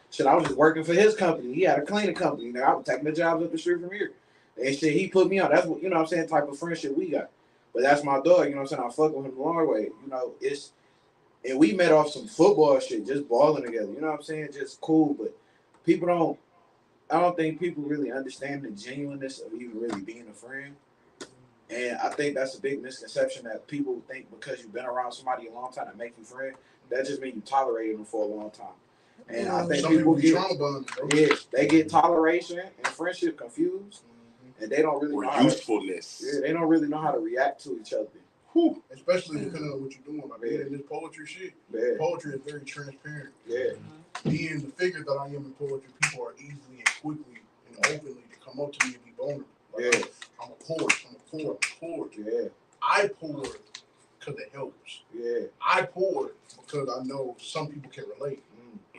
S1: working for his company. He had a cleaning company. I was taking the jobs up the street from here. And shit, he put me on. That's what, you know what I'm saying, type of friendship we got. But that's my dog, you know what I'm saying? I fuck with him the long way. You know, and we met off some football shit, just balling together. You know what I'm saying? Just cool. But I don't think people really understand the genuineness of even really being a friend. And I think that's a big misconception that people think because you've been around somebody a long time that make you friend, that just means you tolerated them for a long time. And I think people they get toleration and friendship confused, and they don't really know
S2: usefulness.
S1: They don't really know how to react to each other.
S4: Whew. Especially depending on what you're doing. Like in this poetry shit, poetry is very transparent.
S1: Yeah.
S4: Being the figure that I am in poetry, people are easily and quickly and openly to come up to me and be vulnerable. Like, I'm a poet. Yeah. I pour because it helps. Yeah. I pour because I know some people can relate.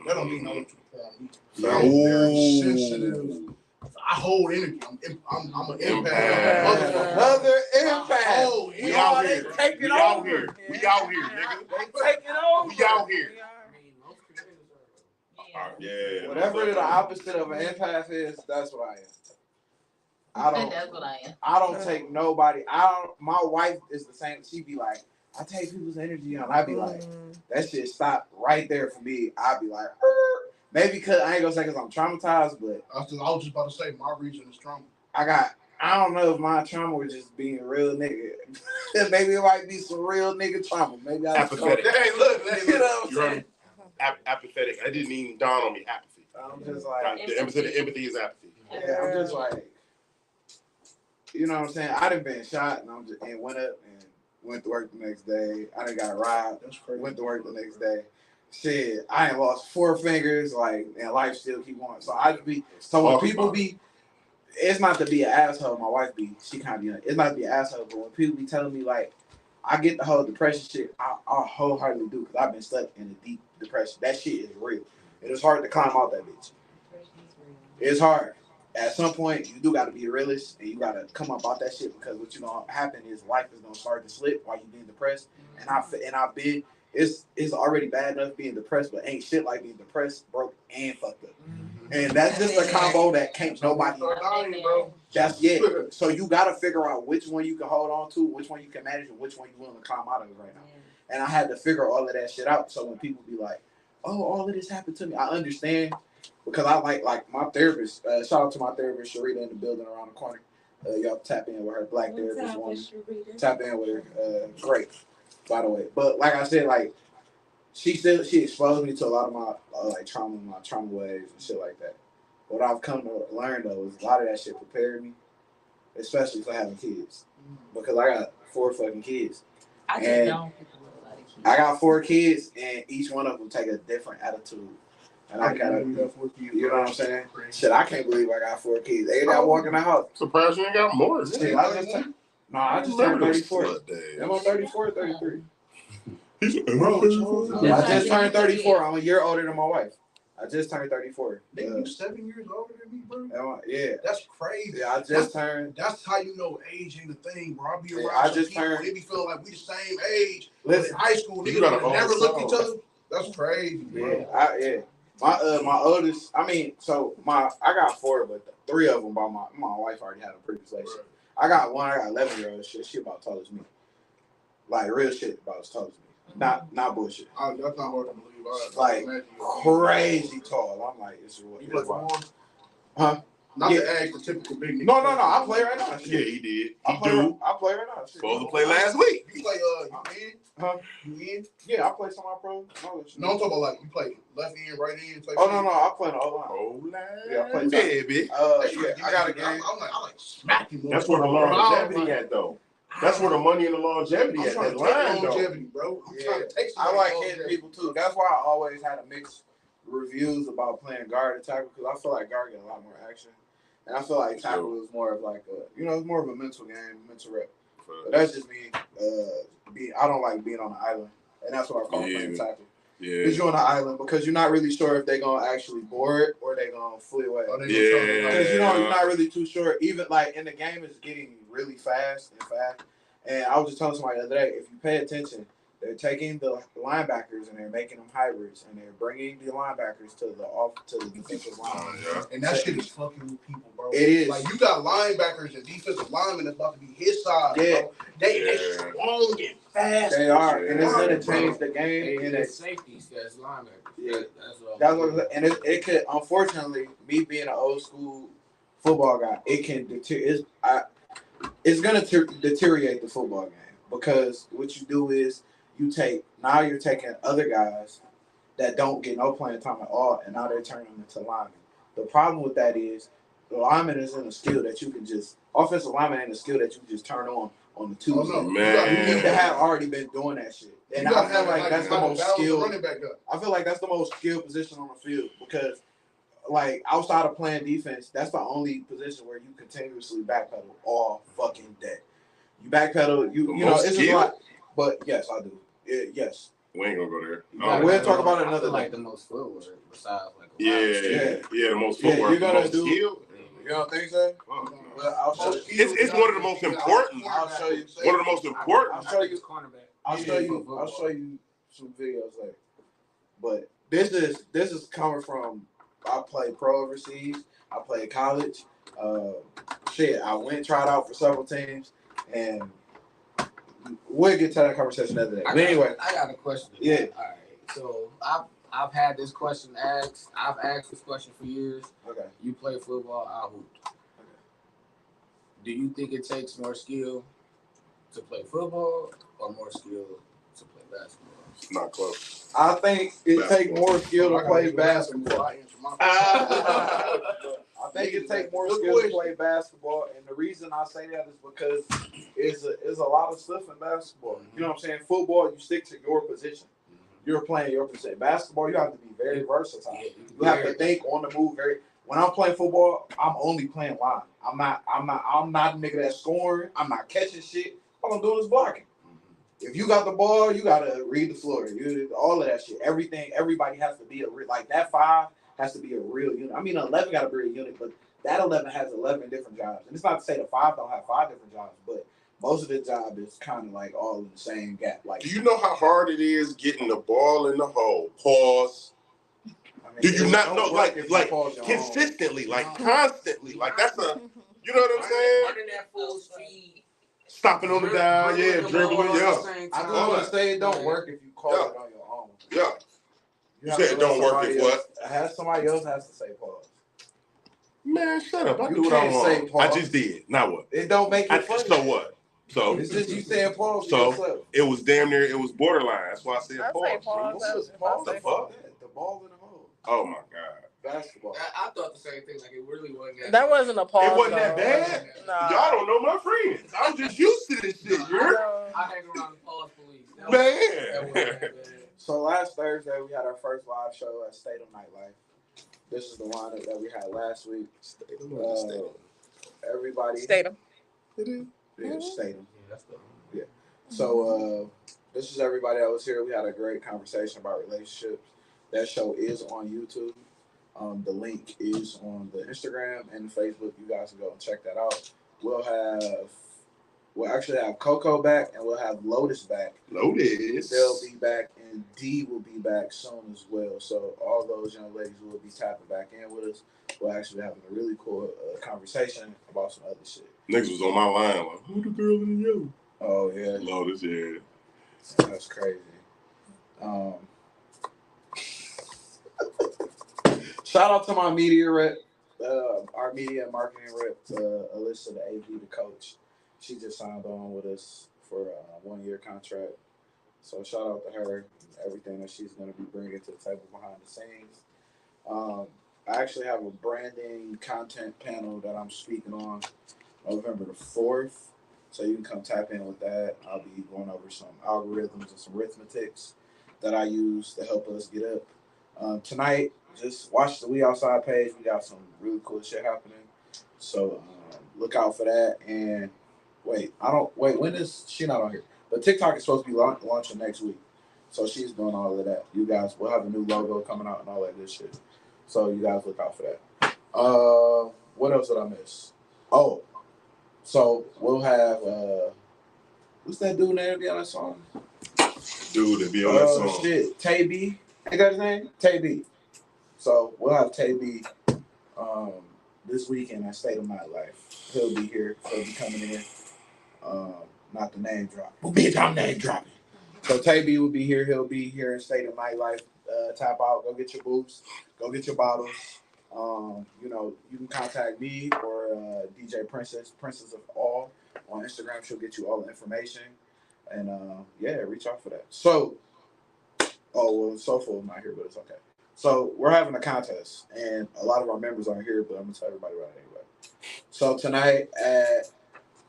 S4: That don't mean other people pour on me. I'm very sensitive. I hold energy. I'm an empath.
S1: Another empath.
S2: We out here. We out here, nigga.
S1: They take it over.
S2: We out here.
S5: Yeah.
S1: Whatever the opposite of an empath is, that's what I am.
S5: That's what I am.
S1: I don't take nobody. My wife is the same. She be like, I take people's energy on. I be like, that shit stop right there for me. I be like, maybe because I ain't gonna say because I'm traumatized, but
S4: I was just about to say my reason is trauma.
S1: I don't know if my trauma was just being a real nigga. Maybe it might be some real nigga trauma. Maybe I
S2: apathetic.
S1: Hey, look, you know what I'm saying?
S2: Apathetic. I didn't even dawn on me. Apathy.
S1: I'm just like
S2: the empathy is apathy.
S1: Yeah, I'm just like, you know what I'm saying? I done been shot and went up and went to work the next day. I done got robbed. Went to work the next day. Shit, I ain't lost 4 fingers, and life still keep going. So when people it's not to be an asshole. My wife she kind of be, it's not to be an asshole, but when people be telling me I get the whole depression shit, I wholeheartedly do because I've been stuck in a deep depression. That shit is real. It is hard to climb out that bitch. It's hard. At some point, you do got to be a realist and you got to come up out that shit because what's going to happen is life is going to start to slip while you being depressed. And I've been, it's already bad enough being depressed, but ain't shit like being depressed, broke, and fucked up. And that's just a combo that can't nobody. Bro. That's it. So you got to figure out which one you can hold on to, which one you can manage, and which one you willing to climb out of right now. And I had to figure all of that shit out. So when people be like, "Oh, all of this happened to me," I understand because I like my therapist. Shout out to my therapist Sharita in the building around the corner. Y'all tap in with her, black therapist woman. Tap in with her. Great, by the way. But like I said, she exposed me to a lot of my trauma waves and shit like that. What I've come to learn though is a lot of that shit prepared me, especially for having kids, because I got 4 fucking kids.
S5: I just know people with a lot of kids.
S1: I got 4 kids, and each one of them take a different attitude. And I gotta, you know what I'm saying? Shit, I can't believe I got 4 kids. They got walking the house.
S2: Surprised you ain't got more.
S1: Shit, I just turned 34. I'm on 34 or 33. I just turned 34. I'm a year older than my wife. I just turned 34.
S4: You 7 years older than me, bro?
S1: Yeah.
S4: That's crazy.
S1: Yeah, I just turned.
S4: That's how you know age ain't the thing, bro. I be around
S1: I just
S4: people,
S1: turned.
S4: they be feeling like we the same age. Listen, in high school, niggas never look at each other. That's crazy, bro.
S1: Yeah. My oldest, I got 4, but 3 of them by my wife already had a previous relationship. I got 11-year-old she about tall as me. Like real shit about as tall as me. Not bullshit.
S4: That's not hard to believe.
S1: Like crazy tall. I'm like, it's what.
S4: You play for more?
S1: Huh?
S4: Not to ask the typical big nigga.
S1: No. I play right now.
S2: Yeah, he did.
S1: I play right now.
S2: Supposed to play last week.
S4: You play you in?
S1: Huh?
S4: You in?
S1: Yeah, I play semi-pro.
S4: No, I'm talking about you play left end, right end.
S1: No, I play the O-line.
S2: O-line.
S1: Yeah, I play
S2: baby.
S1: I got a game.
S4: I like smacking.
S2: That's where the longevity at, though. That's where the money and the longevity at. That line,
S4: longevity, bro.
S1: I like hitting people too. That's why I always had a mixed reviews about playing guard and tackle because I feel like guard get a lot more action, and I feel like tackle is more of it's more of a mental game, mental rep. But that's just me. I don't like being on the island, and that's what I call playing tackle. Yeah, because you're on the island because you're not really sure if they're gonna actually board or they're gonna flee away. Because you're not really too sure. Even in the game, it's getting really fast. And I was just telling somebody the other day, if you pay attention, They're taking the linebackers and they're making them hybrids, and they're bringing the linebackers to the defensive line.
S2: Yeah.
S4: And that shit is fucking with people, bro.
S1: It is.
S4: Like, you got linebackers and defensive linemen that's about to be his size,
S1: Yeah.
S4: bro. They strong and fast.
S1: They are,
S2: Yeah.
S1: and it's gonna change the game. And
S3: it's safeties that's linebackers.
S1: Yeah.
S3: That's
S1: what, and it could, unfortunately, me being an old school football guy, it can it's gonna deteriorate the football game, because what you do is you're taking other guys that don't get no playing time at all, and now they're turning them into linemen. The problem with that is the lineman isn't a skill that you can just offensive lineman ain't a skill that you can just turn on the Tuesday.
S4: Oh, no.
S2: Man.
S1: You need to have already been doing that shit. And I feel like that's the most skilled.
S4: Running back up.
S1: I feel like that's the most skilled position on the field, because, like, outside of playing defense, that's the only position where you continuously backpedal all fucking day. You backpedal, you know, it's a lot. But yes, I do. Yes.
S2: We ain't gonna go there.
S1: We'll talk about it another day.
S3: Like the most footwork besides like
S2: the most footwork.
S1: You're gonna
S2: most
S1: do.
S2: skill.
S1: You don't think so? Well, I'll show you.
S2: It's one of the most important.
S1: I'll show you.
S2: One of the most important.
S1: I'll show you. I'll show you some videos later. But this is coming from. I played pro overseas. I played college. I went tried out for several teams, and we'll get to that conversation another day. But anyway,
S3: I got a question.
S1: Yeah.
S3: All right. So I've had this question asked. I've asked this question for years.
S1: Okay.
S3: You play football. I hoop. Okay. Do you think it takes more skill to play football or more skill to play basketball?
S2: It's not close.
S1: I think it takes more skill to play basketball. I think it takes more skill to play basketball, and the reason I say that is because it's a lot of stuff in basketball. You know what I'm saying? Football, you stick to your position. You're playing your position. Basketball, you have to be very versatile. You have to think on the move. When I'm playing football, I'm only playing line. I'm not a nigga that's scoring. I'm not catching shit. All I'm doing is blocking. If you got the ball, you gotta read the floor. All of that shit. Everybody has to be like that 5 has to be a real unit. I mean, 11 got to be a unit, but that 11 has 11 different jobs. And it's not to say the 5 don't have 5 different jobs, but most of the job is kind of like all in the same gap. Like,
S2: do you know how hard it is getting the ball in the hole? Pause. I mean, do you not know, like consistently, like constantly, like that's a, you know what I'm saying?
S3: Running that full speed,
S2: stopping on the down, dribbling,
S1: I just want to say it don't work if you call it on your own.
S2: Yeah. You said it don't work if what?
S1: Somebody else has to say pause.
S2: Man, shut up. I do what I want. I just did. Now what?
S1: It don't make it funny.
S2: So what? So
S1: it's just you saying pause.
S2: So it was damn near. It was borderline. That's why I said pause.
S1: What the fuck? The ball in the hole.
S2: Oh my god.
S1: Basketball.
S3: I thought the same thing. Like it really wasn't.
S6: That wasn't a pause.
S2: It wasn't that bad.
S6: Nah.
S2: Y'all don't know my friends. I'm just used to this shit.
S3: I hang around the pause police.
S2: Man.
S1: So last Thursday we had our first live show at State of Nightlife. This is the lineup that we had last week. Everybody.
S6: Statham.
S1: Yeah, Statham. Yeah. So this is everybody that was here. We had a great conversation about relationships. That show is on YouTube. The link is on the Instagram and the Facebook. You guys can go and check that out. We'll actually have Coco back, and we'll have Lotus back.
S2: Lotus.
S1: They'll be back, and D will be back soon as well. So all those young ladies will be tapping back in with us. We're actually having a really cool conversation about some other shit.
S2: Niggas was on my line like, who the girl in the yellow?
S1: Oh, yeah.
S2: Lotus, yeah.
S1: That's crazy. Shout out to my media rep, our media and marketing rep, Alyssa, the AV, the coach. She just signed on with us for a 1-year contract. So shout out to her, everything that she's going to be bringing to the table behind the scenes. I actually have a branding content panel that I'm speaking on November the 4th. So you can come tap in with that. I'll be going over some algorithms and some arithmetics that I use to help us get up. Tonight, just watch the We Outside page. We got some really cool shit happening. So look out for that. And when is she not on here? But TikTok is supposed to be launching next week. So she's doing all of that. You guys will have a new logo coming out and all that good shit. So you guys look out for that. What else did I miss? Oh, so we'll have what's that dude name on that song?
S2: Dude, to be on that song.
S1: Shit, Tay B. Ain't that his name? Tay B. So we'll have Tay B this weekend at State of Nightlife. He'll be here. He'll be coming in. Not the name drop. Well, bitch, I'm name dropping. So Tay B will be here. He'll be here in State of Nightlife. Tap out. Go get your booths. Go get your bottles. You know, you can contact me or DJ Princess of All on Instagram. She'll get you all the information. And yeah, reach out for that. So, Soulful is not here, but it's okay. So we're having a contest, and a lot of our members aren't here, but I'm gonna tell everybody about it anyway. So tonight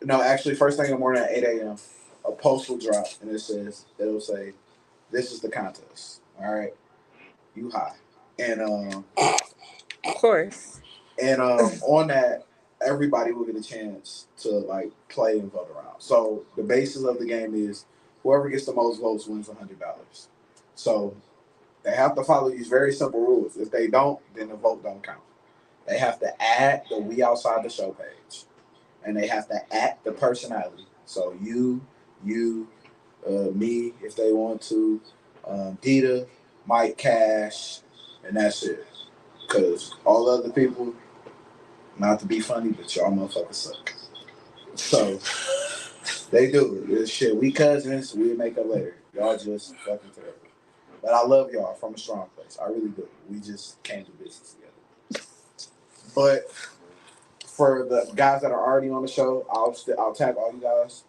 S1: actually first thing in the morning at 8 a.m., a post will drop, and it'll say, "This is the contest." All right, you high, and
S6: of course,
S1: and on that, everybody will get a chance to like play and vote around. So the basis of the game is whoever gets the most votes wins $100. So they have to follow these very simple rules. If they don't, then the vote don't count. They have to add the We Outside the Show page, and they have to add the personality. So you, me, if they want to, Dita, Mike Cash, and that's it. Because all other people, not to be funny, but y'all motherfuckers suck. So they do it. It's shit. We cousins. We make up later. Y'all just fucking terrible. But I love y'all from a strong place. I really do. We just can't do business together. But for the guys that are already on the show, I'll tag all you guys.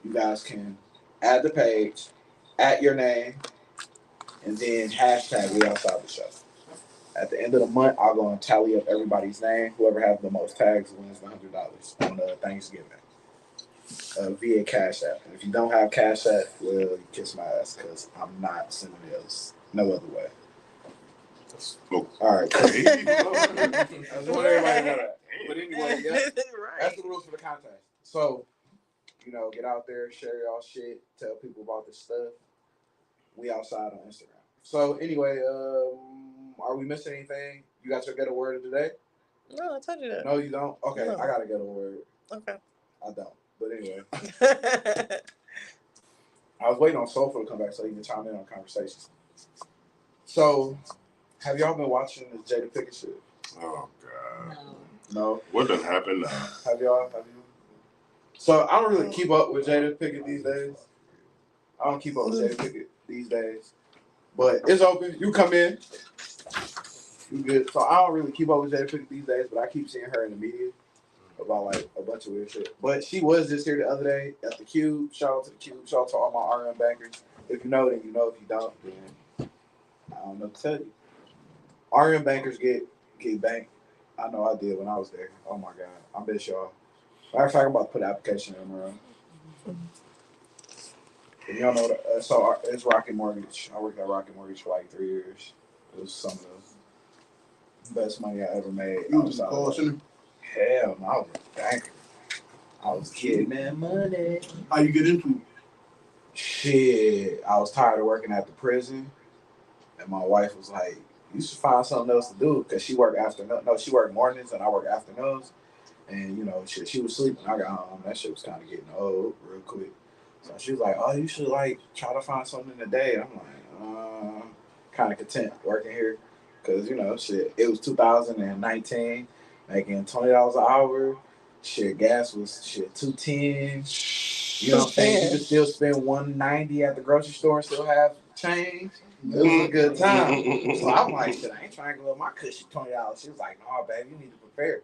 S1: You guys can add the page, add your name, and then hashtag We Outside the Show. At the end of the month, I'll go and tally up everybody's name. Whoever has the most tags wins the $100 on Thanksgiving via Cash App. And if you don't have Cash App, well, you kiss my ass because I'm not sending those no other way.
S2: Oh.
S1: All right. I just want everybody to know that. But anyway, yeah, that's the rules for the contest. So, you know, get out there, share y'all shit, tell people about this stuff. We outside on Instagram. So anyway, are we missing anything? You got your ghetto word of the day?
S6: No, I told you that.
S1: No, you don't? Okay,
S6: No.
S1: I got a ghetto word.
S6: Okay.
S1: I don't. But anyway. I was waiting on Soulful to come back so he can chime in on conversations. So, have y'all been watching this Jada Pinkett shit?
S2: Oh, God.
S1: No?
S2: What done happened now?
S1: Have you? So, I don't really keep up with Jada Pinkett these days. I don't keep up with Jada Pinkett these days. But it's open. You come in. You good. So, I don't really keep up with Jada Pinkett these days, but I keep seeing her in the media about like a bunch of weird shit. But she was just here the other day at the Cube. Shout out to the Cube. Shout out to all my RM bankers. If you know, then you know. If you don't, then I don't know what to tell you. RM bankers get banked. I know I did when I was there. Oh my God. I bet y'all. Matter of fact, I'm about to put an application in tomorrow. And y'all know that, so it's Rocket Mortgage. I worked at Rocket Mortgage for like 3 years. It was some of the best money I ever made.
S4: You was in the call center?
S1: Hell no, I was a banker. I was getting that money.
S4: How you get into it?
S1: Shit, I was tired of working at the prison, and my wife was like, "You should find something else to do," because she worked she worked mornings and I worked afternoons, and you know, she was sleeping. I got home. That shit was kind of getting old real quick. So she was like, "Oh, you should like try to find something in the day." And I'm like, kind of content working here, because you know, shit. It was 2019, making $20 an hour. Shit, gas was shit $2.10. You know what I'm saying? You could still spend $1.90 at the grocery store and still have change. It was a good time. So I'm like, shit, I ain't trying to go up my cushy $20. She was like, "No, baby, you need to prepare."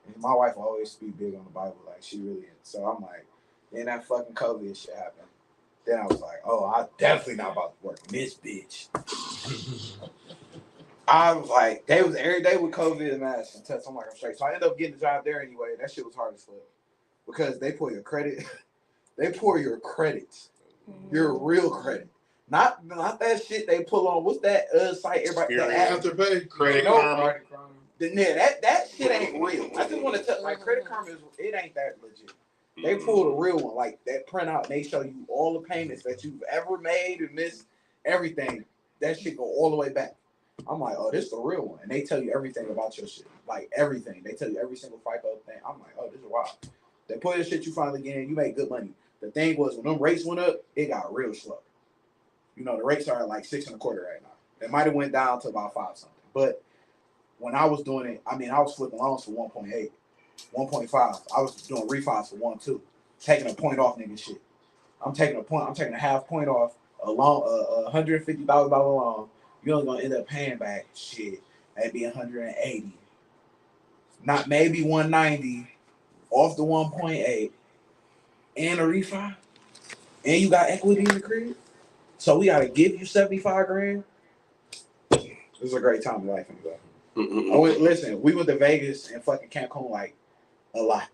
S1: And my wife always speak big on the Bible, like she really is. So I'm like, then that fucking COVID shit happened. Then I was like, oh, I definitely not about to work in this bitch. I was like, they was every day with COVID and masks and tests. I'm like, I'm straight. So I ended up getting the job there anyway. That shit was hard as fuck because they pull your credit. They pour your credit, your real credit, not that shit they pull on. What's that site? Everybody
S4: Afterpay,
S2: Credit Karma.
S1: Yeah, that shit ain't real. I just want to tell like Credit Karma it ain't that legit. They pull the real one, like that printout, and they show you all the payments that you've ever made and missed, everything. That shit go all the way back. I'm like, oh, this is the real one. And they tell you everything about your shit. Like everything. They tell you every single FICO thing. I'm like, oh, this is wild. They put this shit you finally get in, you make good money. The thing was when them rates went up, it got real slow. You know, the rates are like 6.25 right now. They might have went down to about 5 something. But when I was doing it, I mean, I was flipping loans for 1.8, 1.5. I was doing refis for 1.2, taking a point off nigga shit. I'm taking a half point off a loan, $150,000 loan. You're only gonna end up paying back shit, maybe 180, not maybe 190 off the 1.8 and a refi, and you got equity in the crib. So we gotta give you 75 grand. This is a great time in life, anyway. Listen, we went to Vegas and fucking Cancun like a lot.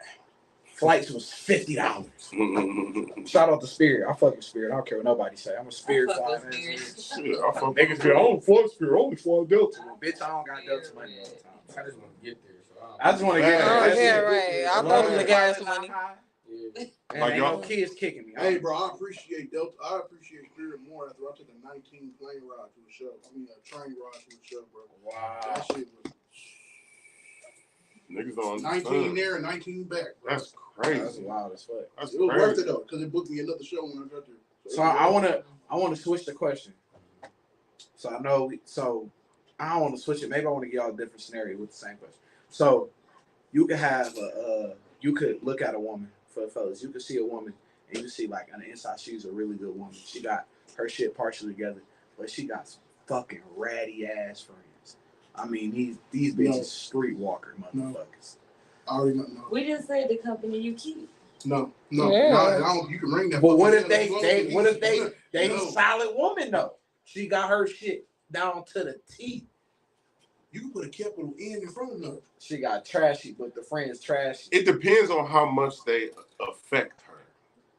S1: Flights was $50. Shout out to Spirit. I fuck with Spirit. I don't care what nobody say. I'm a Spirit flying.
S2: Shit, I fuck
S1: Niggas be, I don't fly Spirit. I only fly Delta. Well, bitch, I don't got Delta money all the time.
S3: I just want to get there. So
S1: I just want to get there.
S6: Oh,
S1: That's
S6: yeah,
S1: it.
S6: right. I
S1: As long
S6: thought
S1: as
S6: the
S1: the
S6: gas
S1: pilot's
S6: money.
S1: not high,
S3: yeah.
S1: and
S2: Like
S1: ain't no
S2: y'all-
S1: kids kicking me.
S4: Hey, bro, I appreciate Delta. I appreciate Spirit more after I took a 19 plane ride to a show. I mean, a train ride to a show, bro.
S1: Wow.
S4: That shit was
S2: Niggas don't
S4: 19
S2: understand.
S4: there and 19 back, bro.
S2: That's crazy.
S1: That's wild as fuck.
S2: That's
S4: It was worth
S2: crazy.
S4: it though, because it booked me another show when I got there.
S1: So I want to switch the question. So I know. So I don't want to switch it. Maybe I want to give y'all a different scenario with the same question. So you could have you could look at a woman for the fellas. You could see a woman and you can see like on the inside she's a really good woman. She got her shit partially together, but she got some fucking ratty ass friends. I mean these bitches streetwalker motherfuckers.
S4: I already know.
S5: We just said the company you keep.
S4: No.
S6: Yeah.
S4: I don't, you can ring that.
S1: But what if
S4: fucking
S1: they
S4: No.
S1: solid woman though? She got her shit down to the teeth.
S4: You can put a capital N in front of it.
S1: She got trashy, but the friends trashy.
S2: It depends on how much they affect her.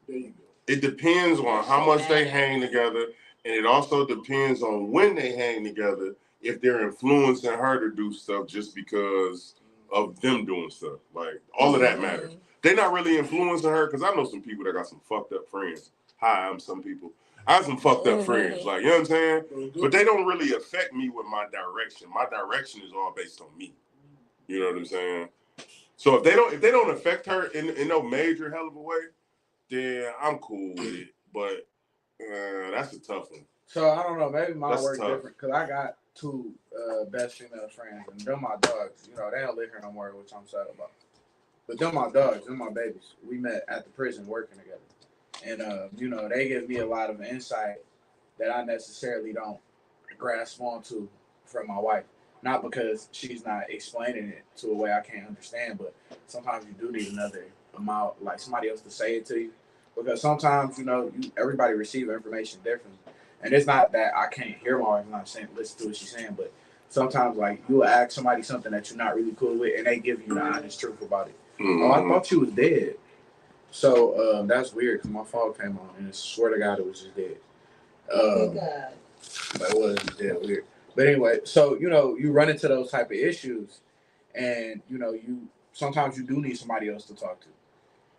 S4: There you go.
S2: It depends on how much they hang together, and it also depends on when they hang together. If they're influencing her to do stuff just because of them doing stuff, like all of that matters. They're not really influencing her because I know some people that got some fucked up friends. Hi, I'm some people. I have some fucked up friends, like you know what I'm saying. But they don't really affect me with my direction. My direction is all based on me. You know what I'm saying? So if they don't affect her in no major hell of a way, then I'm cool with it. But that's a tough one.
S1: So I don't know. Maybe mine
S2: That's
S1: work
S2: tough.
S1: different because I got two best female friends, and they're my dogs. You know, they don't live here no more, which I'm sad about. But they're my dogs. They're my babies. We met at the prison working together, and you know, they give me a lot of insight that I necessarily don't grasp onto from my wife. Not because she's not explaining it to a way I can't understand, but sometimes you do need another amount, like somebody else to say it to you. Because sometimes, you know, everybody receives information differently. And it's not that I can't hear my wife, I'm not saying listen to what she's saying, but sometimes like you'll ask somebody something that you're not really cool with and they give you the honest truth about it.
S2: Mm-hmm.
S1: Oh, I thought you was dead. So that's weird because my phone came on and I swear to God it was just dead.
S5: Thank God.
S1: But it was just dead weird. But anyway, so you know, you run into those type of issues and you know, you sometimes you do need somebody else to talk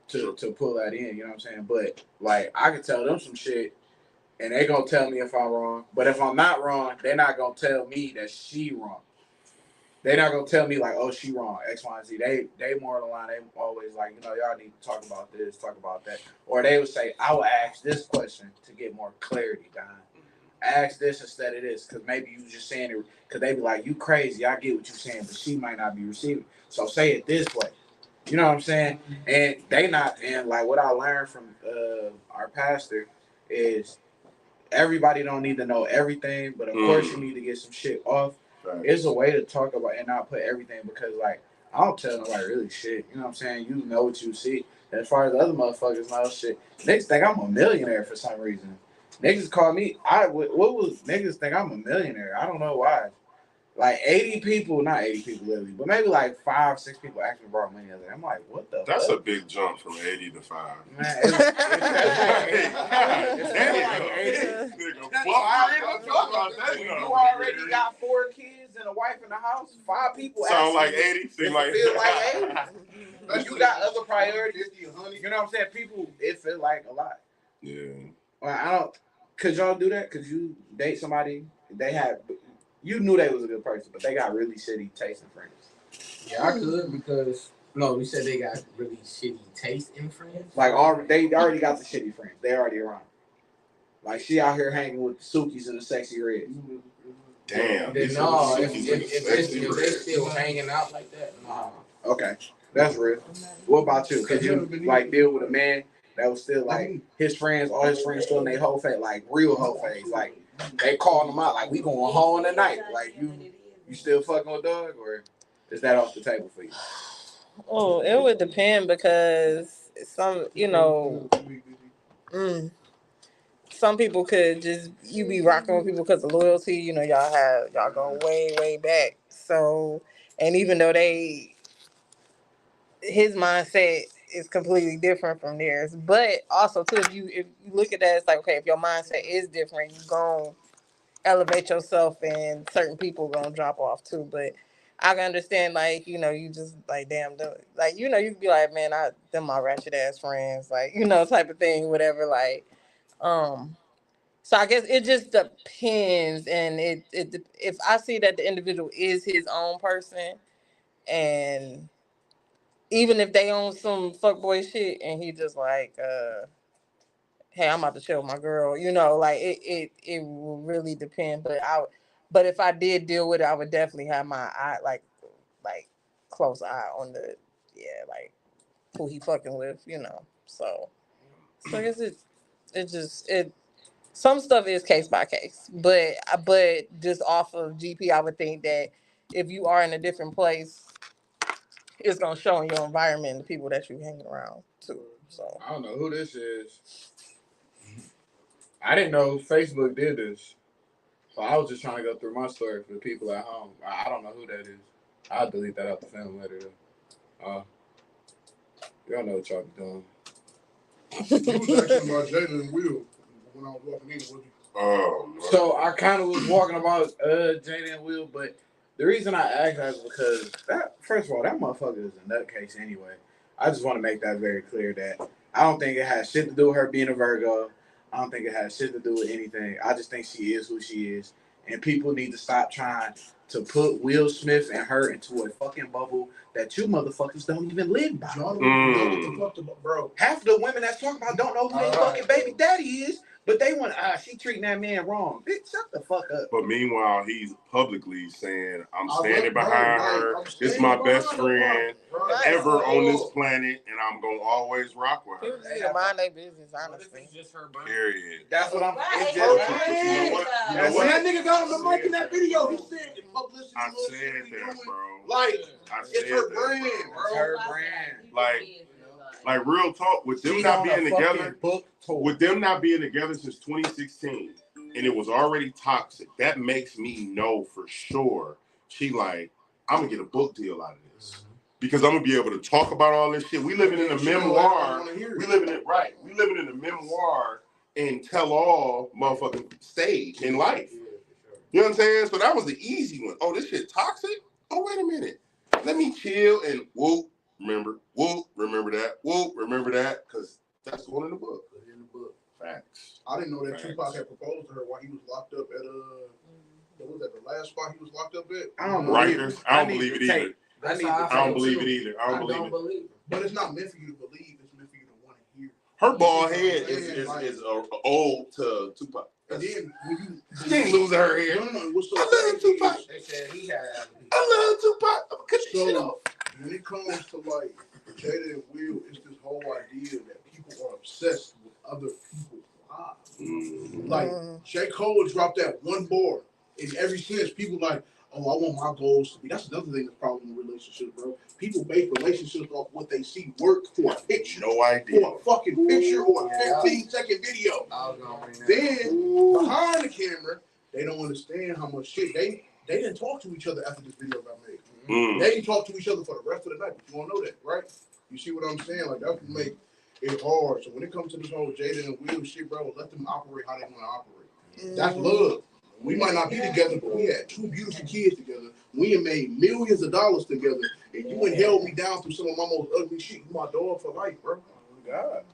S1: to pull that in, you know what I'm saying? But like I could tell them some shit and they gonna tell me if I'm wrong. But if I'm not wrong, they're not gonna tell me that she wrong. They're not gonna tell me like, oh, she wrong, X, Y, and Z. They more on the line, they always like, you know, y'all need to talk about this, talk about that. Or they would say, I will ask this question to get more clarity, Don. Ask this instead of this, because maybe you just saying it, because they be like, you crazy, I get what you're saying, but she might not be receiving. So say it this way. You know what I'm saying? And they not, and like what I learned from our pastor is everybody don't need to know everything, but of course you need to get some shit off.
S2: Right.
S1: It's a way to talk about and not put everything because like I don't tell nobody really shit. You know what I'm saying? You know what you see. And as far as the other motherfuckers know shit, niggas think I'm a millionaire for some reason. Niggas call me. What was niggas think I'm a millionaire? I don't know why. Like 80 people, not 80 people literally, but maybe like 5, 6 people actually brought money the other day. I'm like, what the
S2: That's
S1: fuck?
S2: a big jump from 80 to 5.
S1: Man, it's you already got 4 kids and a wife in the house. 5 people.
S2: Sound like
S1: actually,
S2: 80. Seem
S1: it
S2: like
S1: feel like 80. But you got other priorities.
S4: 50, 100.
S1: You know what I'm saying? People, it feel like a lot.
S2: Yeah.
S1: Well, I don't. Could y'all do that? Could you date somebody? You knew they was a good person, but they got really shitty taste in friends.
S3: Yeah, I could because you said they got really shitty taste in friends.
S1: Like they already got the shitty friends. They already around. Like she out here hanging with the Sukis and the sexy reds.
S2: Damn.
S3: Then
S2: these
S3: no,
S2: are
S3: if
S2: Suki's
S3: they
S2: and sexy reds.
S3: still hanging out like that, nah.
S1: Okay, that's real. What about you? Could you like deal with a man that was still like his friends, all his friends still in their whole phase, like real whole phase, like they calling them out, like we going home tonight, like you still fucking with Doug, or is that off the table for you?
S6: Oh, it would depend because some, some people could just you be rocking with people because of loyalty. Y'all go way back. So, and even though his mindset is completely different from theirs, but also too, if you look at that, it's like okay, if your mindset is different, you gonna elevate yourself, and certain people gonna drop off too. But I can understand, like, you just like, damn, like, you can be like, man, them my ratchet ass friends, like, type of thing, whatever, like, so I guess it just depends, and if I see that the individual is his own person, and even if they own some fuckboy shit, and he just like, hey, I'm about to chill with my girl, like it will really depend. But if I did deal with it, I would definitely have my eye like close eye on like who he fucking with, So I guess it some stuff is case by case, but just off of GP, I would think that if you are in a different place, it's gonna show in your environment the people that you hanging around too. So
S3: I don't know who this is. I didn't know Facebook did this. So I was just trying to go through my story for the people at home. I don't know who that is. I'll delete that out the family letter though. Y'all know what y'all be doing.
S4: You was asking about Jada and Will when I was walking in with you.
S3: So I kind of was walking about Jada and Will, but the reason I asked that is because first of all, that motherfucker is a nutcase anyway. I just want to make that very clear that I don't think it has shit to do with her being a Virgo. I don't think it has shit to do with anything. I just think she is who she is. And people need to stop trying to put Will Smith and her into a fucking bubble that you motherfuckers don't even live by.
S4: Y'all don't even know what the fuck, bro.
S1: Half the women that's talking about don't know who their fucking baby daddy is, but they want, she treating that man wrong. Bitch, shut the fuck up.
S2: But meanwhile, he's publicly saying, I'm standing behind her. It's my best friend ever on this planet, and I'm going to always rock with her.
S6: People just need to mind their business, honestly.
S3: Just her brand.
S2: Period.
S1: That's what I'm
S5: Right,
S1: it's just
S5: right.
S2: You know what? You know
S4: When
S2: what?
S4: that nigga got on the mic in that video, he said the publicity.
S2: I said that, bro.
S4: Like,
S2: I
S4: it's
S2: said
S4: her
S2: that,
S4: brand,
S2: bro.
S4: bro.
S1: her brand.
S2: Like real talk, with them
S1: She's
S2: not
S1: on
S2: being
S1: a
S2: together,
S1: fucking book tour.
S2: with them not being together since 2016, and it was already toxic, that makes me know for sure she like, I'm gonna get a book deal out of this. Because I'm gonna be able to talk about all this shit. We living in a memoir. We living in a memoir and tell all motherfucking stage in life. You know what I'm saying? So that was the easy one. Oh, this shit toxic? Oh, wait a minute. Let me chill and whoop, remember that, remember that, because that's going in the book. Facts.
S4: I didn't know that Tupac had proposed to her while he was locked up at what was that, the last spot he was locked up at?
S1: I don't
S2: Rikers. I don't believe it either.
S3: I
S2: don't believe it either. I don't believe it.
S4: But it's not meant for you to believe. It's meant for you to want to hear.
S2: Her bald head is old to Tupac.
S4: And then when
S2: She ain't losing her hair.
S4: No, what's so
S2: I love Tupac.
S3: They said he had.
S2: I love Tupac. I'm cut this shit off.
S4: When it comes to like Jada and Will, it's this whole idea that people are obsessed with other people's lives. Like J. Cole dropped that one bar, and ever since people like, oh, I want my goals to be. That's another thing that's problem in relationships, bro. People base relationships off what they see work for a picture.
S2: No idea.
S4: For a fucking picture or a 15-second video. Then behind the camera, they don't understand how much shit they didn't talk to each other after this video got made. They didn't talk to each other for the rest of the night. But you don't know that, right? You see what I'm saying? Like that would make it hard. So when it comes to this whole Jada and Will shit, bro, let them operate how they want to operate. That's love. We might not be together, but we had two beautiful kids together. We have made millions of dollars together, and you ain't held me down through some of my most ugly shit. You my dog for life, bro.
S1: Oh, God.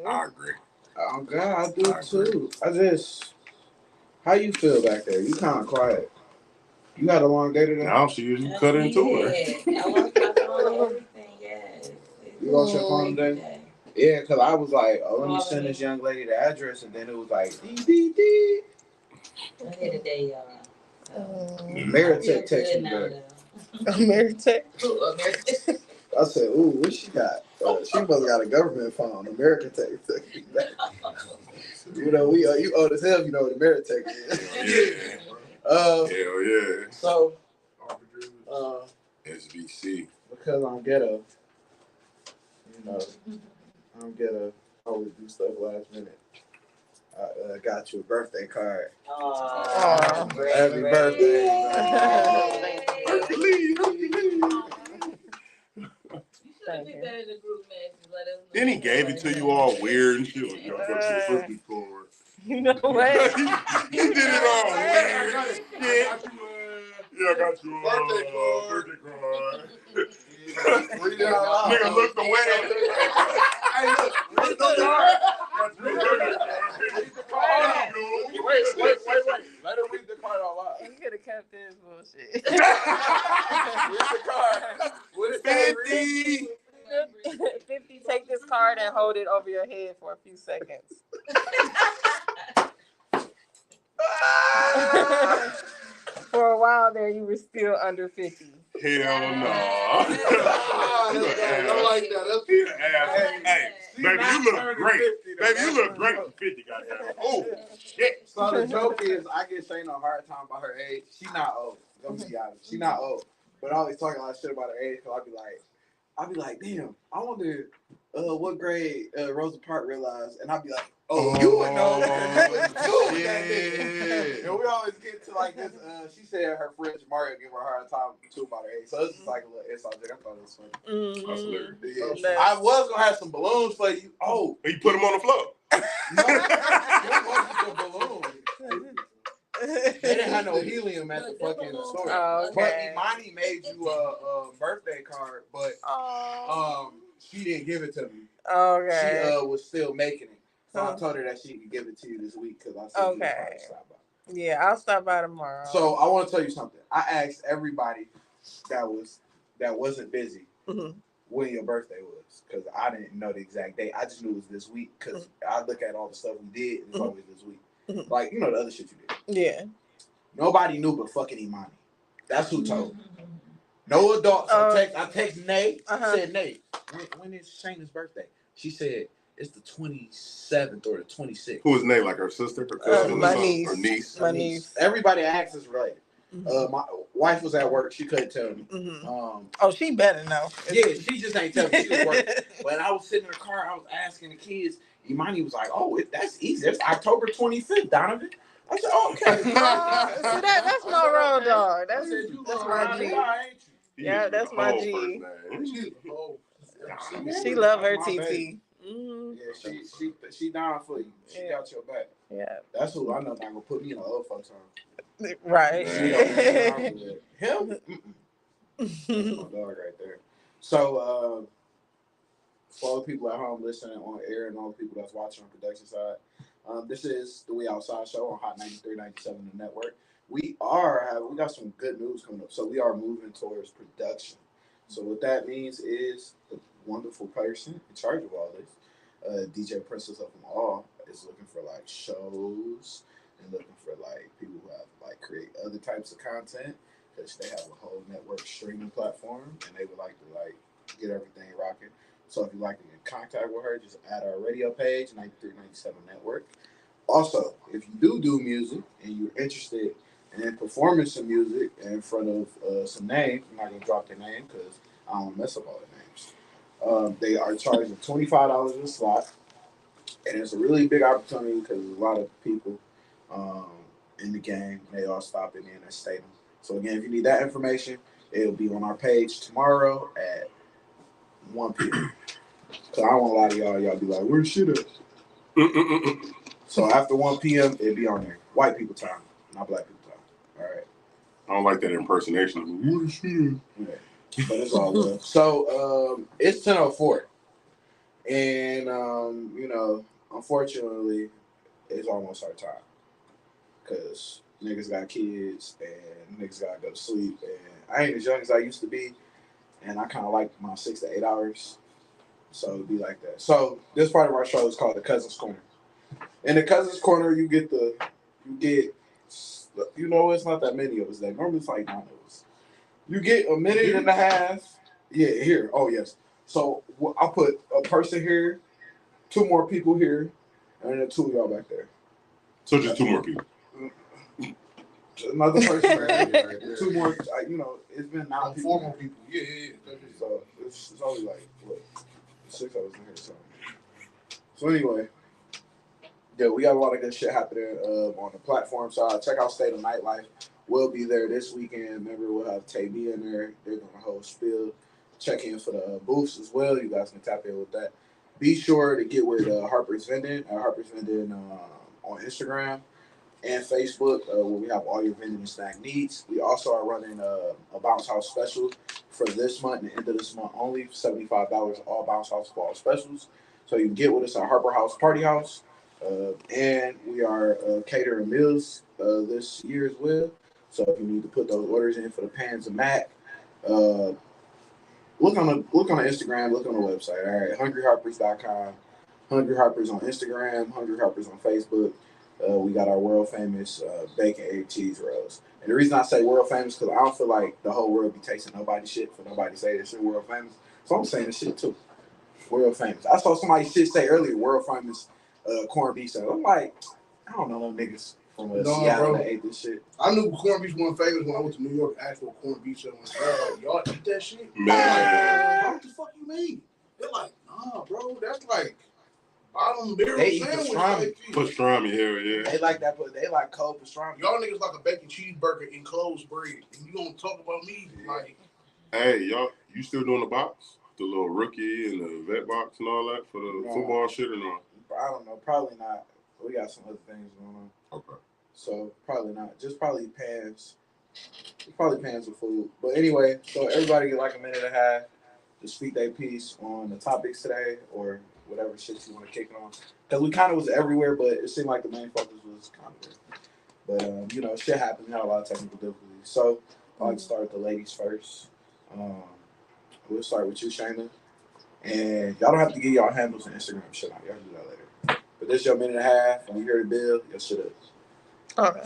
S2: I agree.
S1: Oh, God, I do too. How you feel back there? You kind of quiet. You had a long day today?
S2: Now she usually cut into her.
S5: I lost my phone and everything, yes.
S1: You lost your phone today? Yeah, because I was like, oh, let me send this young lady the address, and then it was like, dee.
S5: I had a day,
S1: Meritech texted me back.
S6: Meritech?
S5: American.
S1: I said, ooh, what she got? She must have got a government phone. American Tech texted me back. You know, you old as hell, you know what Ameritech is.
S2: Hell yeah.
S1: So,
S2: SVC.
S1: because I'm ghetto, you know, I'm ghetto. I always do stuff last minute. I got you a birthday card.
S6: Oh,
S1: Happy birthday.
S5: Thank you. That in the group message. Let us know.
S2: Then he gave it to you all weird and shit. Like, y'all got your birthday card.
S6: You know what?
S2: he did it all weird and shit. Yeah, I got you birthday card.
S1: Read it out loud.
S2: Nigga looked away.
S1: Hey, look, read the card.
S2: Read the card. Wait.
S1: Let her read the card out loud.
S6: You could have kept this bullshit.
S1: Read the card. What is that?
S2: 50.
S6: 50, take this card and hold it over your head for a few seconds. For a while there, you were still under 50.
S2: Hell no.
S1: Don't like that. That's
S2: He's an ass. Hey, baby, you look great. Baby, you look great for 50, goddamn. Oh, shit.
S1: So the joke is, I get Shayna a hard time about her age. She not old. Let me be honest. She not old. But I always talking a lot of shit about her age, because I'll be like, damn, I wonder what grade Rosa Parks realized. And I'll be like, you would know.
S2: Yeah.
S1: And we always get to like this. She said her friend Mario give her a hard time too about her age. So it's just like a little inside joke. I thought it was funny.
S2: That's hilarious.
S1: Yeah. I was gonna have some balloons for you. Oh,
S2: You put them on the floor.
S1: no, it wasn't a balloon. They didn't have no helium at the fucking store.
S6: Oh, okay.
S1: But Imani made you a birthday card, but she didn't give it to me.
S6: Okay.
S1: She was still making it. So I told her that she could give it to you this week, because I said you would probably stop by.
S6: Yeah, I'll stop by tomorrow.
S1: So I want to tell you something. I asked everybody that wasn't busy when your birthday was, because I didn't know the exact date. I just knew it was this week, because I look at all the stuff we did, and it's always this week. Like, you know, the other shit you did.
S6: Yeah.
S1: Nobody knew but fucking Imani. That's who told me. No adults. I text Nate. I said, Nate, when is Shayna's birthday? She said, it's the 27th or the 26th.
S2: Who is Nate? Like her sister, her cousin,
S6: my
S2: or
S6: niece.
S2: her niece?
S6: My niece.
S1: Everybody asks is related. My wife was at work. She couldn't tell me.
S6: She better know.
S1: Yeah, she just ain't tell me. She was working. But I was sitting in the car. I was asking the kids. Imani was like, "Oh, that's easy. It's October 25th, Donovan." I said, "Oh, okay."
S6: See, that's my road dog. That's my G. Yeah, that's my G. She love her TT.
S1: Yeah, she down for you. She got your back.
S6: Yeah.
S1: That's who I know not gonna put me in a old folks home.
S6: Right.
S1: Him? That's my dog right there. So for all the people at home listening on air and all the people that's watching on production side, this is the We Outside Show on Hot 93.97 the network. We got some good news coming up. So we are moving towards production. So what that means is the wonderful person in charge of all this, DJ Princess of them all, is looking for like shows and looking for like people who have like create other types of content, because they have a whole network streaming platform and they would like to like get everything rocking. So if you'd like to get in contact with her, just add our radio page, 93.97 Network. Also, if you do music and you're interested in performing some music in front of some names, I'm not going to drop their name because I don't want to mess up all their names. They are charging $25 a slot. And it's a really big opportunity because there's a lot of people in the game. They all stop in the stadium. So again, if you need that information, it'll be on our page tomorrow at 1 p.m. So I don't want a lot of y'all be like, where's shit at? So after 1 p.m., it'll be on there. White people time, not black people time. All right.
S2: I don't like that impersonation. Where's shit at?
S1: Yeah. But it's all love. So it's 10:04. And, you know, unfortunately, it's almost our time. Because niggas got kids and niggas got to go to sleep. And I ain't as young as I used to be. And I kind of like my 6 to 8 hours. So it'd be like that. So this part of our show is called the Cousins Corner. In the Cousins Corner, you get it's not that many of us. That normally it's like 9 of us. You get a minute and a half. Yeah, here. Oh yes. So I'll put a person here, 2 more people here, and then 2 of y'all back there.
S2: So just 2 more people.
S1: Another person right there. 2 more. It's been 9 people.
S4: 4 more people. Yeah.
S1: So it's only like what 6 of us in here. So anyway. Yeah, we got a lot of good shit happening on the platform side. Check out State of Nightlife. We'll be there this weekend. Remember, we'll have Tay B in there. They're going to host Spill. Check in for the booths as well. You guys can tap in with that. Be sure to get with Harper's Vending. Harper's Vending on Instagram and Facebook, where we have all your vending and snack needs. We also are running a Bounce House special for this month and the end of this month only. $75 all Bounce House fall specials. So you can get with us at Harper House Party House. And we are catering meals this year as well. So if you need to put those orders in for the pans and mac, look on the Instagram, look on the website. All right, hungryharpers.com. Hungry Harpers on Instagram, Hungry Harpers on Facebook. We got our world famous bacon, egg, cheese rolls. And the reason I say world famous because I don't feel like the whole world be tasting nobody's shit for nobody to say this shit world famous. So I'm saying this shit too. World famous. I saw somebody shit say earlier, world famous corned beef sandwich. I'm like, I don't know them niggas from Seattle that ate this shit.
S4: I knew corned beef wasn't famous when I went to New York and asked for corned beef sandwich. Like, y'all eat that shit?
S2: Man.
S4: Like, what the fuck you mean? They're like, nah, bro, that's like bottom barrel
S1: They eat
S4: sandwich.
S1: pastrami.
S2: Pastrami, hell yeah.
S1: They like that, but they like cold pastrami.
S4: Y'all niggas like a bacon cheeseburger in closed bread. And you gonna talk about me like...
S2: Hey, y'all, you still doing the box? The little rookie and the vet box and all that for the football shit or not?
S1: I don't know. Probably not. We got some other things going on.
S2: Okay.
S1: So probably not. Just probably pans. Probably pans with food. But anyway, so everybody get like a minute and a half to speak their piece on the topics today or whatever shit you want to kick on. Because we kind of was everywhere, but it seemed like the main focus was kind of there. But, shit happened. We had a lot of technical difficulties. So I'd like to start with the ladies first. We'll start with you, Shayna. And y'all don't have to get y'all handles and Instagram shit out. Y'all can do that later. But this is your minute and a half. When you hear the bill, your shit up.
S6: Okay.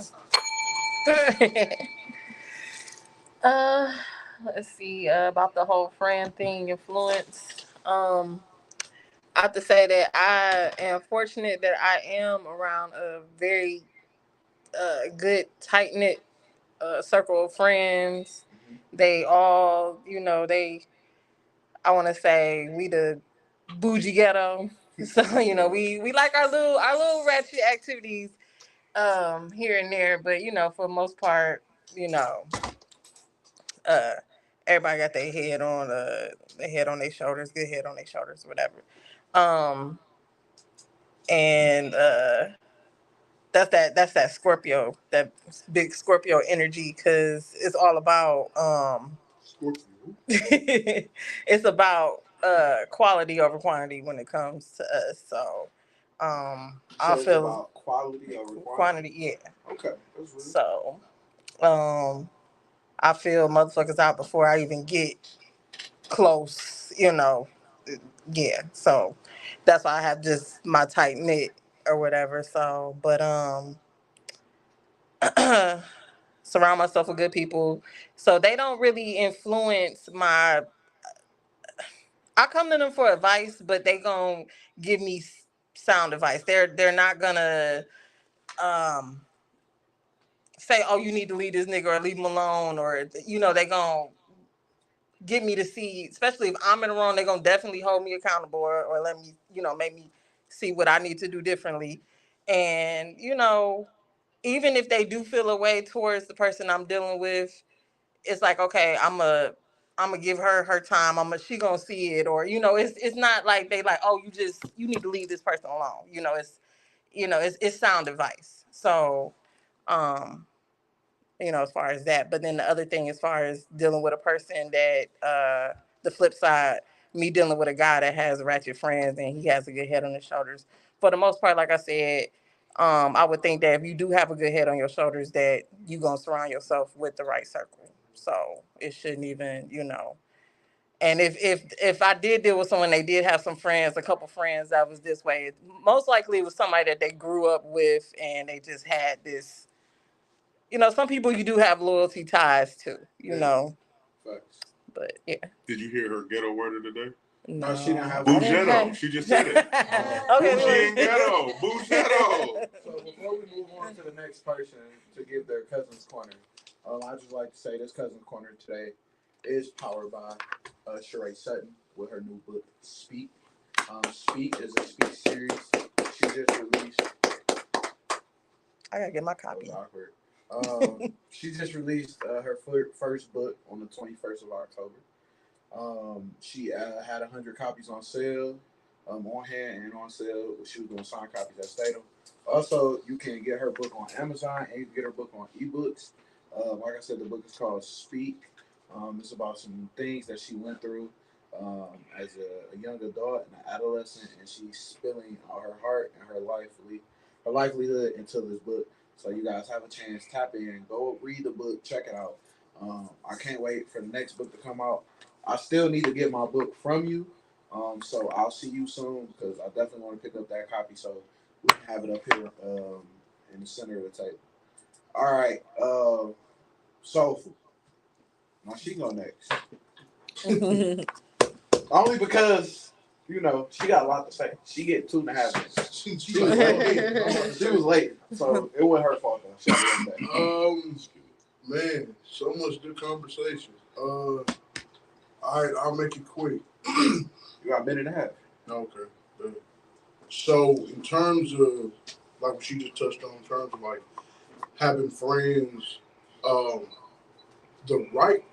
S6: Let's see about the whole friend thing, influence. I have to say that I am fortunate that I am around a very good, tight knit circle of friends. They all, I want to say we the bougie ghetto. So, we like our little ratchet activities here and there, but for the most part, everybody got their head on their shoulders, good head on their shoulders, whatever. And that's that Scorpio, that big Scorpio energy, because it's all about it's about quality over quantity when it comes to us. So I feel
S1: about quality over
S6: quantity, yeah.
S1: Okay, that's really...
S6: So I feel motherfuckers out before I even get close, yeah. So that's why I have just my tight knit or whatever. So, but surround myself with good people, so they don't really influence my. I come to them for advice, but they gonna give me sound advice. They're not gonna say, "Oh, you need to leave this nigga or leave him alone," or they gonna get me to see. Especially if I'm in the wrong, they gonna definitely hold me accountable or let me, make me see what I need to do differently. And even if they do feel a way towards the person I'm dealing with, it's like, okay, I'm gonna give her time. She gonna see it, or it's not like they like, oh, you need to leave this person alone. It's sound advice. So, as far as that. But then the other thing, as far as dealing with a person that the flip side, me dealing with a guy that has ratchet friends and he has a good head on his shoulders. For the most part, like I said, I would think that if you do have a good head on your shoulders, that you're gonna surround yourself with the right circle. So it shouldn't even, And if I did deal with someone, they did have some friends, a couple friends that was this way. Most likely it was somebody that they grew up with, and they just had this. You know, some people you do have loyalty ties to. You know,
S1: Facts.
S6: but yeah.
S2: Did you hear her ghetto word of the day?
S1: No, she didn't have
S2: Bougetto. She just said it.
S6: Okay,
S2: Bougie and ghetto. Bougetto.
S1: So before we move on to the next person to give their cousin's corner, I just like to say this cousin's corner today is powered by Sheree Sutton with her new book Speak. Speak is a speak series. She just released.
S6: I gotta get my copy.
S1: That was awkward. She just released her first book on the 21st of October. She had 100 copies on sale, on hand and on sale. She was doing signed copies at Statham. Also, you can get her book on Amazon and you can get her book on ebooks. Like I said, the book is called Speak. It's about some things that she went through as a young adult and an adolescent, and she's spilling out her heart and her livelihood into this book. So you guys have a chance, tap in, go read the book, check it out. I can't wait for the next book to come out. I still need to get my book from you, so I'll see you soon because I definitely want to pick up that copy so we can have it up here in the center of the table. All right, Soulful. Now she go next. Only because, you know, she got a lot to say. She get 2.5 minutes. She was late. She was late, so it wasn't her fault though. She was
S4: Man, so much good conversation. All right, I'll make it quick.
S1: You got a minute and a half.
S4: Okay. So in terms of like what she just touched on, in terms of like having friends, the right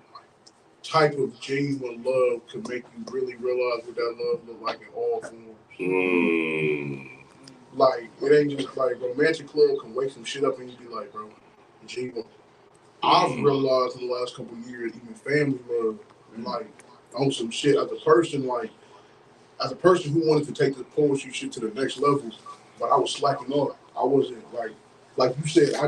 S4: type of genuine love can make you really realize what that love look like in all forms. Like it ain't just like romantic love can wake some shit up and you be like, bro, genuine. I've realized in the last couple of years, even family love, like on some shit as a person who wanted to take the poetry shit to the next level, but I was slacking off. I wasn't like you said. I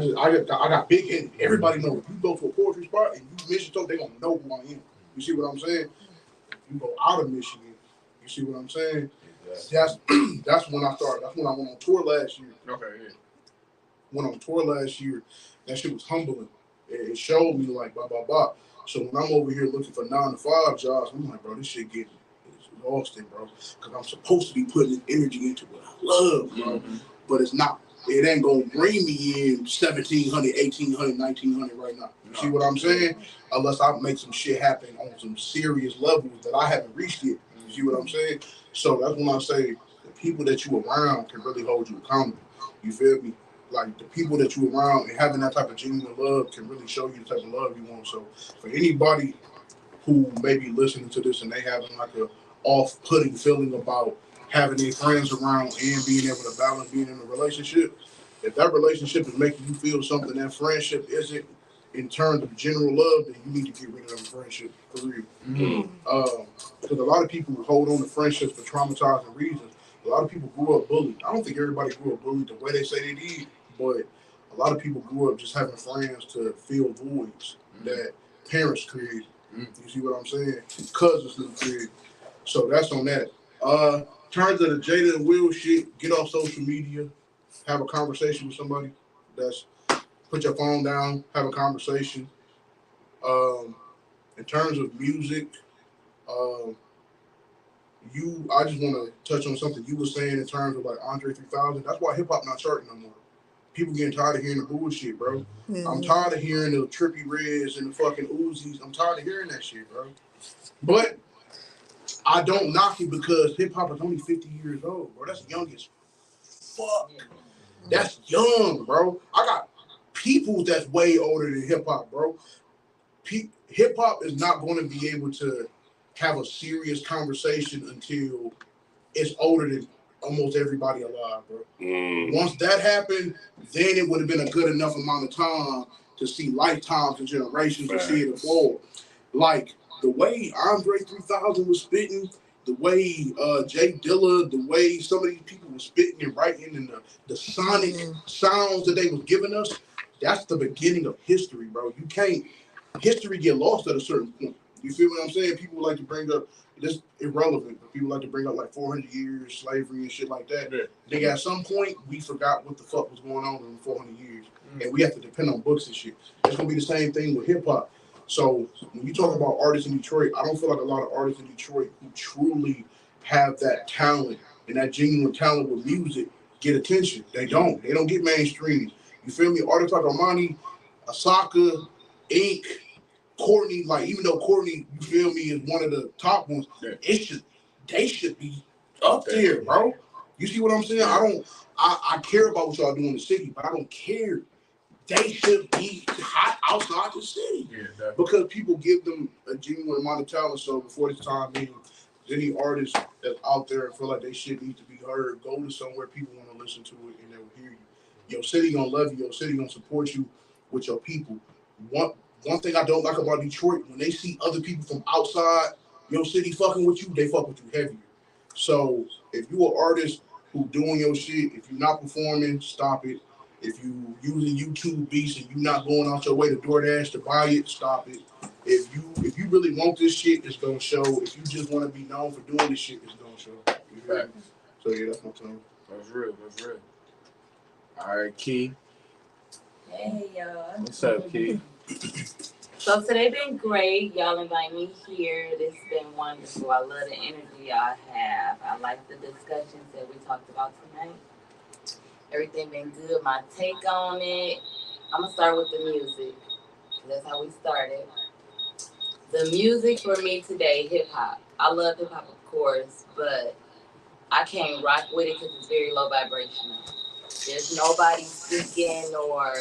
S4: got big headed. Everybody knows if you go to a poetry spot and you mention something, they gonna know who I am. You see what I'm saying? If you go out of Michigan, you see what I'm saying? Exactly. That's when I started. That's when I went on tour last year.
S1: Okay, yeah.
S4: Went on tour last year. That shit was humbling. It showed me like blah blah blah. So when I'm over here looking for 9-to-5 jobs, I'm like, bro, this shit getting exhausting, bro. Because I'm supposed to be putting energy into what I love, bro. But it's not. It ain't gonna bring me in 1,700, 1,800, 1,900 right now. You see what I'm saying? Unless I make some shit happen on some serious levels that I haven't reached yet. You see what I'm saying? So that's when I say the people that you around can really hold you accountable. You feel me? Like the people that you around and having that type of genuine love can really show you the type of love you want. So for anybody who may be listening to this and they having like a off-putting feeling about having their friends around and being able to balance being in a relationship, if that relationship is making you feel something that friendship isn't in terms of general love, then you need to get rid of the friendship for real. Because a lot of people hold on to friendships for traumatizing reasons. A lot of people grew up bullied. I don't think everybody grew up bullied the way they say they did, but a lot of people grew up just having friends to fill voids that parents created. You see what I'm saying? Cousins that created. So that's on that. In terms of the Jada and Will shit, get off social media, have a conversation with somebody. Put your phone down, have a conversation. In terms of music, I just want to touch on something you were saying in terms of like Andre 3000. That's why hip hop not charting no more. People getting tired of hearing the bullshit, bro. I'm tired of hearing the Trippie Reds and the fucking Uzis. I'm tired of hearing that shit, bro. But I don't knock it because hip hop is only 50 years old, bro. That's young as fuck. That's young, bro. I got people that's way older than hip hop, bro. Hip hop is not going to be able to have a serious conversation until it's older than almost everybody alive, bro. Once that happened, then it would have been a good enough amount of time to see lifetimes and generations to see it evolve. Like the way Andre 3000 was spitting, the way Jay Dilla, the way some of these people were spitting and writing, and the sonic sounds that they was giving us, that's the beginning of history, bro. You can't history get lost at a certain point. You feel what I'm saying? People like to bring up this irrelevant, but people like to bring up like 400 years slavery and shit like that.
S1: Yeah.
S4: Nigga, at some point we forgot what the fuck was going on in the 400 years, and we have to depend on books and shit. It's gonna be the same thing with hip hop. So when you talk about artists in Detroit, I don't feel like a lot of artists in Detroit who truly have that talent and that genuine talent with music get attention. They don't. They don't get mainstream. You feel me? Artists like Armani, Asaka, Ink, Courtney, like even though Courtney, you feel me, is one of the top ones, they should be up there, bro. You see what I'm saying? I care about what y'all do in the city, but I don't care. They should be hot outside the city.
S1: Yeah,
S4: because people give them a genuine amount of talent. So before this time, any artists that's out there and feel like they shit need to be heard, go to somewhere people want to listen to it and they will hear you. Your city gonna love you. Your city gonna support you with your people. One thing I don't like about Detroit, when they see other people from outside your city fucking with you, they fuck with you heavier. So if you an artist who doing your shit, if you're not performing, stop it. If you using YouTube beats and you not going out your way to DoorDash to buy it, stop it. If you really want this shit, it's gonna show. If you just want to be known for doing this shit, it's gonna show.
S1: Right.
S4: So yeah, that's my time.
S1: That's real. All right, Key.
S5: Hey, y'all.
S1: What's up, Key?
S5: So today been great. Y'all invite me here. This been wonderful. I love the energy y'all have. I like the discussions that we talked about tonight. Everything been good. My take on it. I'm gonna start with the music. That's how we started. The music for me today, hip hop. I love hip hop, of course, but I can't rock with it because it's very low vibrational. There's nobody speaking or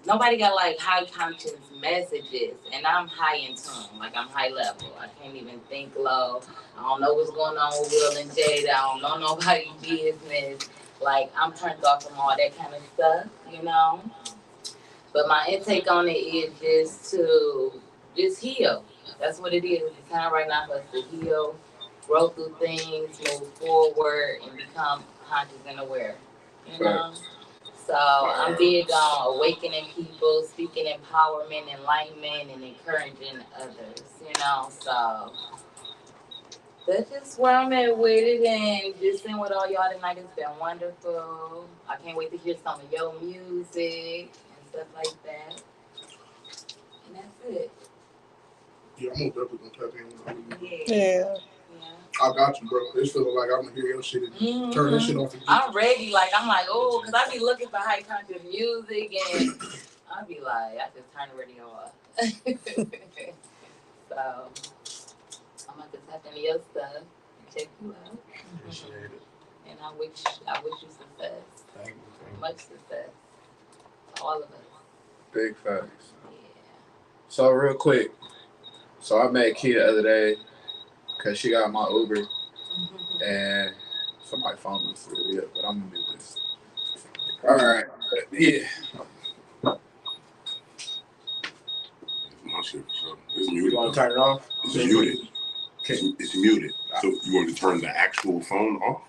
S5: nobody got like high conscious messages, and I'm high in tune, like I'm high level. I can't even think low. I don't know what's going on with Will and Jade. I don't know nobody's business. Like I'm turned off from all that kind of stuff, you know. But my intake on it is just heal. That's what it is. It's time right now for us to heal, grow through things, move forward, and become conscious and aware. You know. So I'm big on awakening people, speaking empowerment, enlightenment, and encouraging others, you know. So that's just where I'm at with it, and just sitting with all y'all tonight has been wonderful. I can't wait to hear some of your music and stuff like that. And that's it.
S4: Yeah, I'm definitely gonna tap in.
S6: Yeah.
S4: I got you, bro. It's feeling like I'm gonna hear your shit and turn that shit off.
S5: I'm ready. Like, I'm like, oh, because I be looking for high content music, and I be like, I just turn the radio off. So, I'm going to tap into your stuff and check you out.
S1: Appreciate it.
S5: And I wish you success.
S1: Thank you.
S5: Much success. All of us.
S1: Big facts.
S5: Yeah.
S1: So real quick, so I met Key the other day because she got my Uber and somebody phoned me for it, but I'm gonna do this. All right, yeah.
S2: My shit, so it's
S1: You
S2: muted.
S1: want to turn it off?
S2: It's muted.
S1: Okay.
S2: It's muted. So you want to turn the actual phone off?